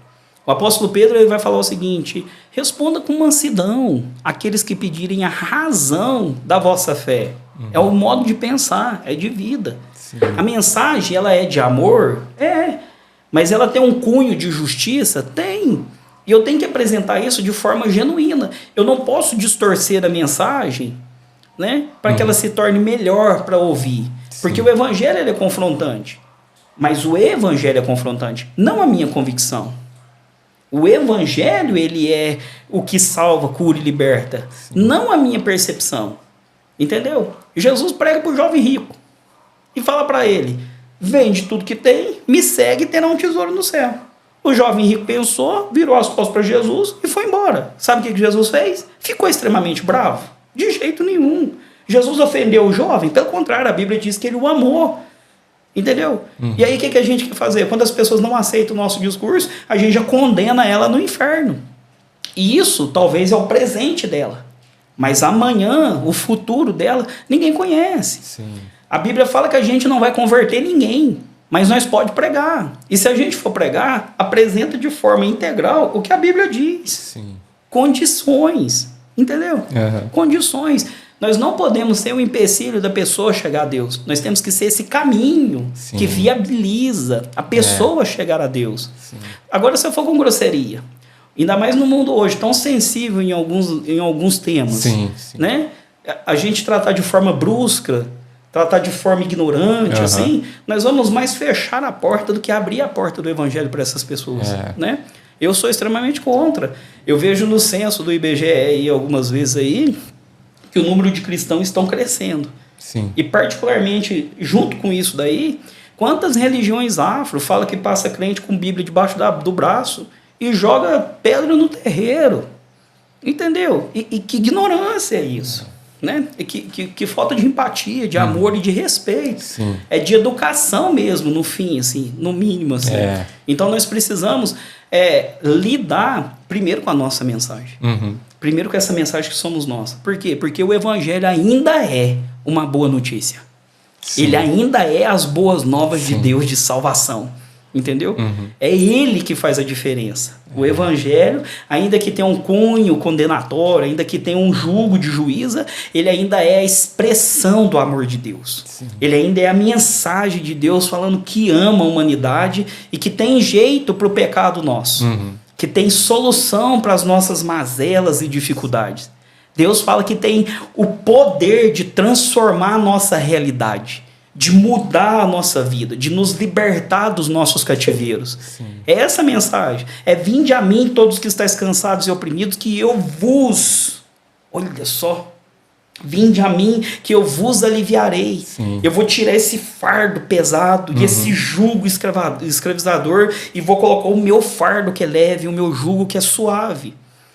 O apóstolo Pedro ele vai falar o seguinte: responda com mansidão aqueles que pedirem a razão da vossa fé. É o modo de pensar, é de vida. Sim. A mensagem, ela é de amor? Mas ela tem um cunho de justiça? Tem. E eu tenho que apresentar isso de forma genuína. Eu não posso distorcer a mensagem, né, para que ela se torne melhor para ouvir. Sim. Porque o evangelho ele é confrontante. Mas o evangelho é confrontante, não a minha convicção. O evangelho, ele é o que salva, cura e liberta. Sim. Não a minha percepção. Entendeu? Jesus prega para o jovem rico e fala para ele: vende tudo que tem, me segue e terá um tesouro no céu. O jovem rico pensou, virou as costas para Jesus e foi embora. Sabe o que Jesus fez? Ficou extremamente bravo? De jeito nenhum. Jesus ofendeu o jovem? Pelo contrário, a Bíblia diz que ele o amou. Entendeu? E aí o que a gente quer fazer? Quando as pessoas não aceitam o nosso discurso, a gente já condena ela no inferno. E isso talvez é o presente dela. Mas amanhã, o futuro dela, ninguém conhece. Sim. A Bíblia fala que a gente não vai converter ninguém, mas nós pode pregar. E se a gente for pregar, apresenta de forma integral o que a Bíblia diz. Sim. Condições. Entendeu? Condições. Nós não podemos ser o empecilho da pessoa chegar a Deus. Nós temos que ser esse caminho que viabiliza a pessoa chegar a Deus. Sim. Agora, se eu for com grosseria, ainda mais no mundo hoje, tão sensível em alguns temas, né? A gente tratar de forma brusca, tratar de forma ignorante, assim, nós vamos mais fechar a porta do que abrir a porta do evangelho para essas pessoas, né? Eu sou extremamente contra. Eu vejo no censo do IBGE aí, algumas vezes aí, que o número de cristãos estão crescendo. Sim. E particularmente, junto com isso daí, quantas religiões afro falam que passa crente com Bíblia debaixo do braço e joga pedra no terreiro? Entendeu? E que ignorância é isso? Né? E que falta de empatia, de amor e de respeito. Sim. É de educação mesmo, no fim, assim, no mínimo. Assim. Então nós precisamos lidar primeiro com a nossa mensagem. Primeiro com essa mensagem que somos nós. Por quê? Porque o evangelho ainda é uma boa notícia. Sim. Ele ainda é as boas novas de Deus de salvação. Entendeu? É ele que faz a diferença. O evangelho, ainda que tenha um cunho condenatório, ainda que tenha um jugo de juíza, ele ainda é a expressão do amor de Deus. Sim. Ele ainda é a mensagem de Deus falando que ama a humanidade e que tem jeito para o pecado nosso. Que tem solução para as nossas mazelas e dificuldades. Deus fala que tem o poder de transformar a nossa realidade, de mudar a nossa vida, de nos libertar dos nossos cativeiros. Sim. É essa a mensagem. É: vinde a mim todos que estáis cansados e oprimidos, que eu vos... Olha só. Vinde a mim, que eu vos aliviarei. Sim. Eu vou tirar esse fardo pesado e esse jugo escravizador e vou colocar o meu fardo que é leve, o meu jugo que é suave.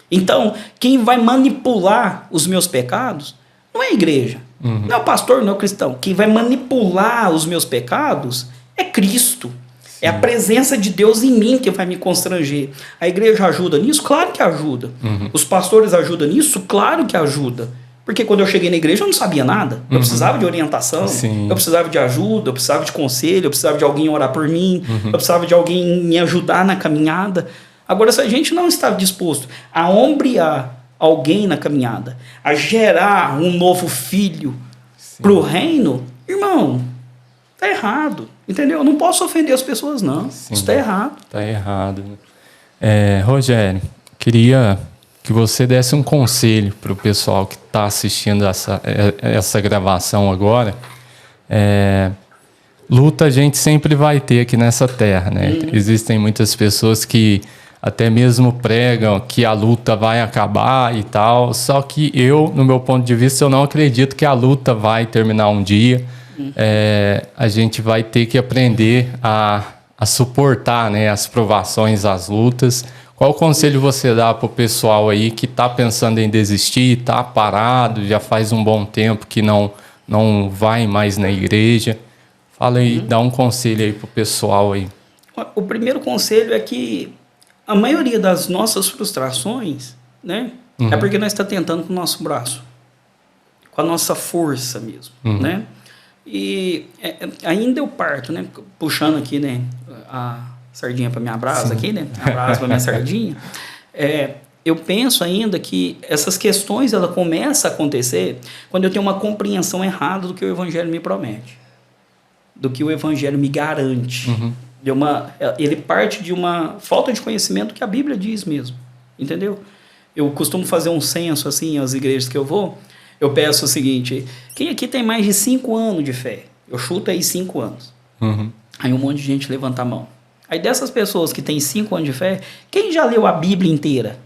Então, quem vai manipular os meus pecados não é a igreja. Não é o pastor, não é o cristão. Quem vai manipular os meus pecados é Cristo. Sim. É a presença de Deus em mim que vai me constranger. A igreja ajuda nisso? Claro que ajuda. Os pastores ajudam nisso? Claro que ajuda. Porque quando eu cheguei na igreja eu não sabia nada. Eu precisava de orientação, eu precisava de ajuda, eu precisava de conselho, eu precisava de alguém orar por mim, eu precisava de alguém me ajudar na caminhada. Agora, se a gente não está disposto a ombrear alguém na caminhada, a gerar um novo filho para o reino, Irmão, tá errado, entendeu? Eu não posso ofender as pessoas, não. Sim, isso tá errado. Tá errado. Rogério, queria que você desse um conselho para o pessoal que está assistindo essa gravação agora. Luta a gente sempre vai ter aqui nessa terra, né? Existem muitas pessoas que até mesmo pregam que a luta vai acabar e tal, só que no meu ponto de vista, eu não acredito que a luta vai terminar um dia. A gente vai ter que aprender a suportar, né, as provações, as lutas. Qual conselho você dá para o pessoal aí que está pensando em desistir, está parado, já faz um bom tempo que não vai mais na igreja? Fala aí, dá um conselho aí para o pessoal aí. O primeiro conselho é que a maioria das nossas frustrações, né, é porque nós estamos tentando com o nosso braço, com a nossa força mesmo, né? E ainda eu parto, né, puxando aqui, né, a sardinha para minha brasa aqui, né, a brasa para minha sardinha. Eu penso ainda que essas questões ela começam a acontecer quando eu tenho uma compreensão errada do que o Evangelho me promete, do que o Evangelho me garante. Ele parte de uma falta de conhecimento que a Bíblia diz mesmo, entendeu? Eu costumo fazer um censo assim, às igrejas que eu vou, eu peço o seguinte: quem aqui tem mais de 5 anos de fé? Eu chuto aí 5 anos. Aí um monte de gente levanta a mão. Aí dessas pessoas que têm 5 anos de fé, quem já leu a Bíblia inteira?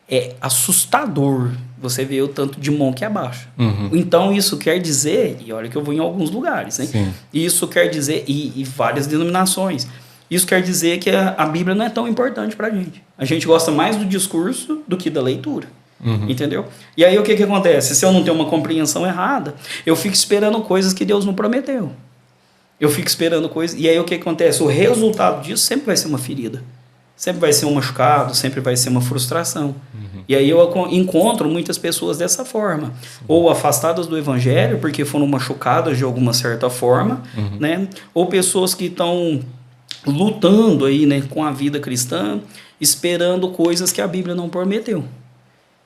É assustador você ver o tanto de mão que abaixa. Então isso quer dizer, e olha que eu vou em alguns lugares, né? Isso quer dizer, e várias denominações, isso quer dizer que a Bíblia não é tão importante pra gente. A gente gosta mais do discurso do que da leitura. Entendeu? E aí o que acontece? Se eu não tenho uma compreensão errada, eu fico esperando coisas que Deus não prometeu. Eu fico esperando coisas, e aí o que acontece? O resultado disso sempre vai ser uma ferida. Sempre vai ser um machucado, sempre vai ser uma frustração. E aí eu encontro muitas pessoas dessa forma. Ou afastadas do Evangelho, porque foram machucadas de alguma certa forma, né? Ou pessoas que estão lutando aí, né, com a vida cristã, esperando coisas que a Bíblia não prometeu.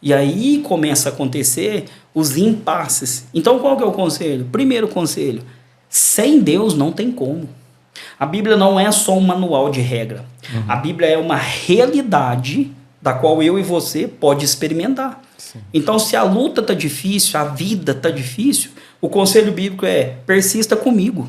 E aí começa a acontecer os impasses. Então qual que é o conselho? Primeiro conselho: sem Deus não tem como. A Bíblia não é só um manual de regra. A Bíblia é uma realidade da qual eu e você pode experimentar. Então, se a luta está difícil, a vida está difícil, o conselho bíblico é: persista comigo.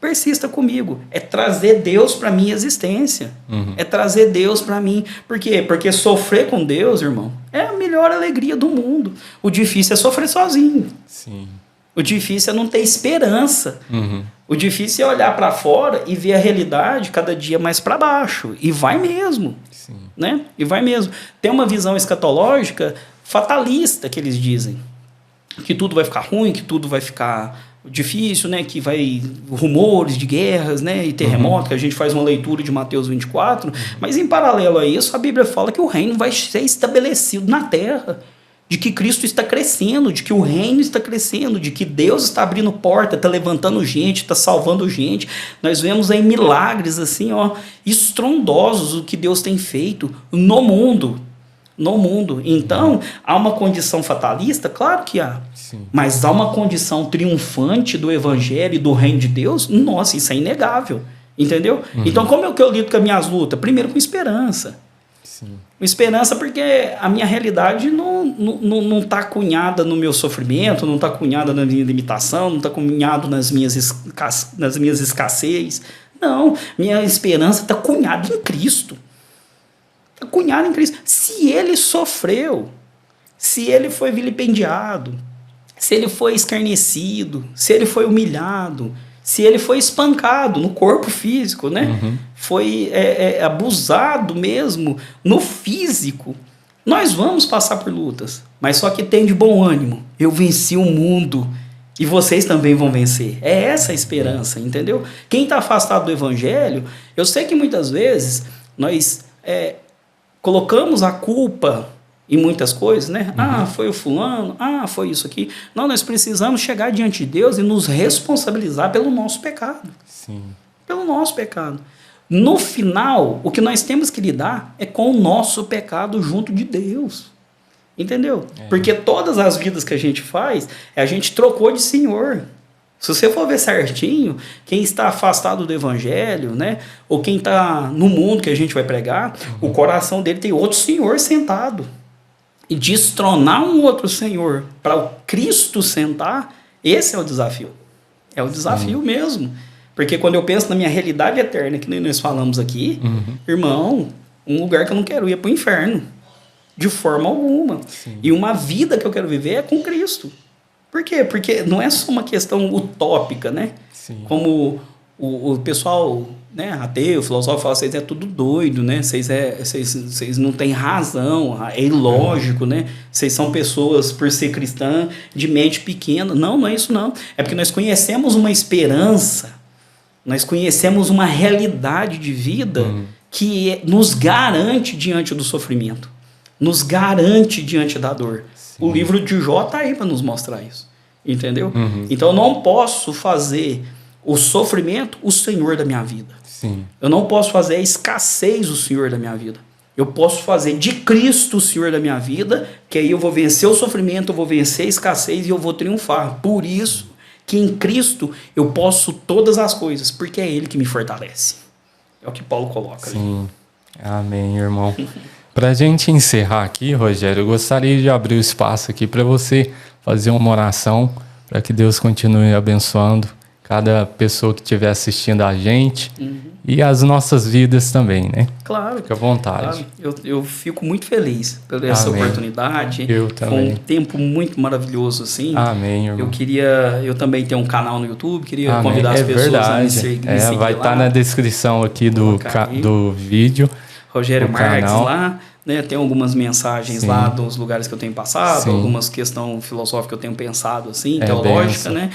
Persista comigo. É trazer Deus para a minha existência. É trazer Deus para mim. Por quê? Porque sofrer com Deus, irmão, é a melhor alegria do mundo. O difícil é sofrer sozinho. O difícil é não ter esperança. O difícil é olhar para fora e ver a realidade cada dia mais para baixo. E vai mesmo. Né? E vai mesmo. Tem uma visão escatológica fatalista que eles dizem. Que tudo vai ficar ruim, que tudo vai ficar difícil, né? Que vai rumores de guerras, né? E terremoto, que a gente faz uma leitura de Mateus 24. Mas em paralelo a isso, a Bíblia fala que o reino vai ser estabelecido na terra. De que Cristo está crescendo, de que o reino está crescendo, de que Deus está abrindo porta, está levantando gente, está salvando gente. Nós vemos aí milagres assim, ó, estrondosos o que Deus tem feito no mundo. No mundo. Então, há uma condição fatalista? Claro que há. Mas há uma condição triunfante do Evangelho e do reino de Deus? Nossa, isso é inegável. Entendeu? Então, como é que eu lido com as minhas lutas? Primeiro com esperança. Esperança, porque a minha realidade não está cunhada no meu sofrimento, não está cunhada na minha limitação, não está cunhado nas minhas escassez. Não, minha esperança está cunhada em Cristo. Está cunhada em Cristo. Se ele sofreu, se ele foi vilipendiado, se ele foi escarnecido, se ele foi humilhado, se ele foi espancado no corpo físico, né? Foi abusado mesmo no físico, nós vamos passar por lutas, mas só que tem de bom ânimo. Eu venci o mundo e vocês também vão vencer. É essa a esperança, entendeu? Quem está afastado do Evangelho, eu sei que muitas vezes nós colocamos a culpa em muitas coisas, né? Foi o fulano, foi isso aqui. Não, nós precisamos chegar diante de Deus e nos responsabilizar pelo nosso pecado. Pelo nosso pecado. No final, o que nós temos que lidar é com o nosso pecado junto de Deus. Entendeu? Porque todas as vidas que a gente faz, a gente trocou de Senhor. Se você for ver certinho, quem está afastado do evangelho, né? Ou quem está no mundo que a gente vai pregar, o coração dele tem outro Senhor sentado. E destronar um outro Senhor para o Cristo sentar, esse é o desafio. É o desafio mesmo. Porque quando eu penso na minha realidade eterna, que nem nós falamos aqui, irmão, um lugar que eu não quero ir é para o inferno. De forma alguma. Sim. E uma vida que eu quero viver é com Cristo. Por quê? Porque não é só uma questão utópica, né? Sim. Como o pessoal, né, ateu, filosófico, fala, vocês é tudo doido, né? Vocês não têm razão, é ilógico, né? Vocês são pessoas, por ser cristã, de mente pequena. Não, não é isso não. É porque nós conhecemos uma esperança, nós conhecemos uma realidade de vida que nos garante diante do sofrimento. Nos garante diante da dor. Sim. O livro de Jó está aí para nos mostrar isso. Entendeu? Então eu não posso fazer o sofrimento o Senhor da minha vida. Sim. Eu não posso fazer a escassez o Senhor da minha vida. Eu posso fazer de Cristo o Senhor da minha vida, que aí eu vou vencer o sofrimento, eu vou vencer a escassez e eu vou triunfar. Por isso que em Cristo eu posso todas as coisas, porque é Ele que me fortalece. É o que Paulo coloca. Sim. Ali. Amém, irmão. Para a gente encerrar aqui, Rogério, eu gostaria de abrir o espaço aqui para você fazer uma oração para que Deus continue abençoando cada pessoa que estiver assistindo a gente e as nossas vidas também, né? Claro. Fique à vontade. Claro. Eu fico muito feliz por essa oportunidade. Eu também. Foi um tempo muito maravilhoso, assim. Amém, irmão. Eu também tenho um canal no YouTube, queria convidar as pessoas a me seguir. Vai estar na descrição aqui do vídeo. Rogério Marques lá, né? Tem algumas mensagens lá dos lugares que eu tenho passado, algumas questões filosóficas que eu tenho pensado, assim, teológica, né?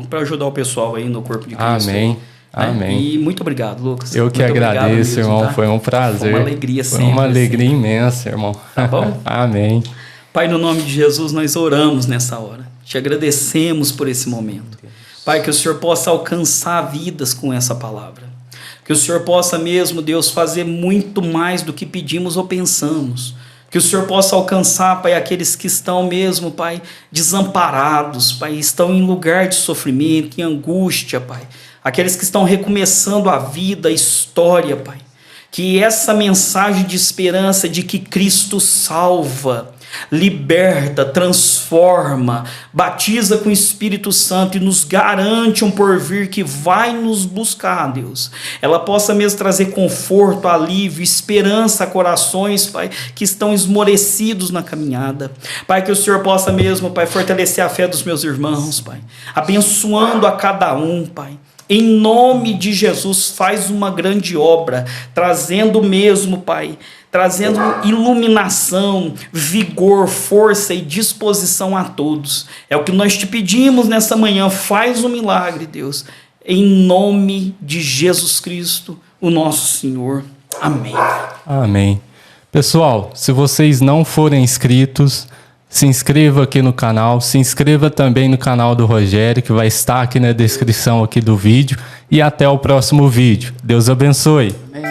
Para ajudar o pessoal aí no corpo de Cristo. Amém. Né? Amém. E muito obrigado, Lucas. Eu que agradeço, irmão. Tá? Foi um prazer. Foi uma alegria sempre. Foi uma alegria imensa, irmão. Tá bom? Amém. Pai, no nome de Jesus, nós oramos nessa hora. Te agradecemos por esse momento. Pai, que o Senhor possa alcançar vidas com essa palavra. Que o Senhor possa mesmo, Deus, fazer muito mais do que pedimos ou pensamos. Que o Senhor possa alcançar, Pai, aqueles que estão mesmo, Pai, desamparados, Pai, estão em lugar de sofrimento, em angústia, Pai. Aqueles que estão recomeçando a vida, a história, Pai. Que essa mensagem de esperança de que Cristo salva, liberta, transforma, batiza com o Espírito Santo e nos garante um porvir que vai nos buscar, Deus. Ela possa mesmo trazer conforto, alívio, esperança a corações, Pai, que estão esmorecidos na caminhada. Pai, que o Senhor possa mesmo, Pai, fortalecer a fé dos meus irmãos, Pai, abençoando a cada um, Pai. Em nome de Jesus, faz uma grande obra, trazendo mesmo, Pai, trazendo iluminação, vigor, força e disposição a todos. É o que nós te pedimos nessa manhã, faz um milagre, Deus, em nome de Jesus Cristo, o nosso Senhor. Amém. Amém. Pessoal, se vocês não forem inscritos, se inscreva aqui no canal, se inscreva também no canal do Rogério, que vai estar aqui na descrição aqui do vídeo. E até o próximo vídeo. Deus abençoe. Amém.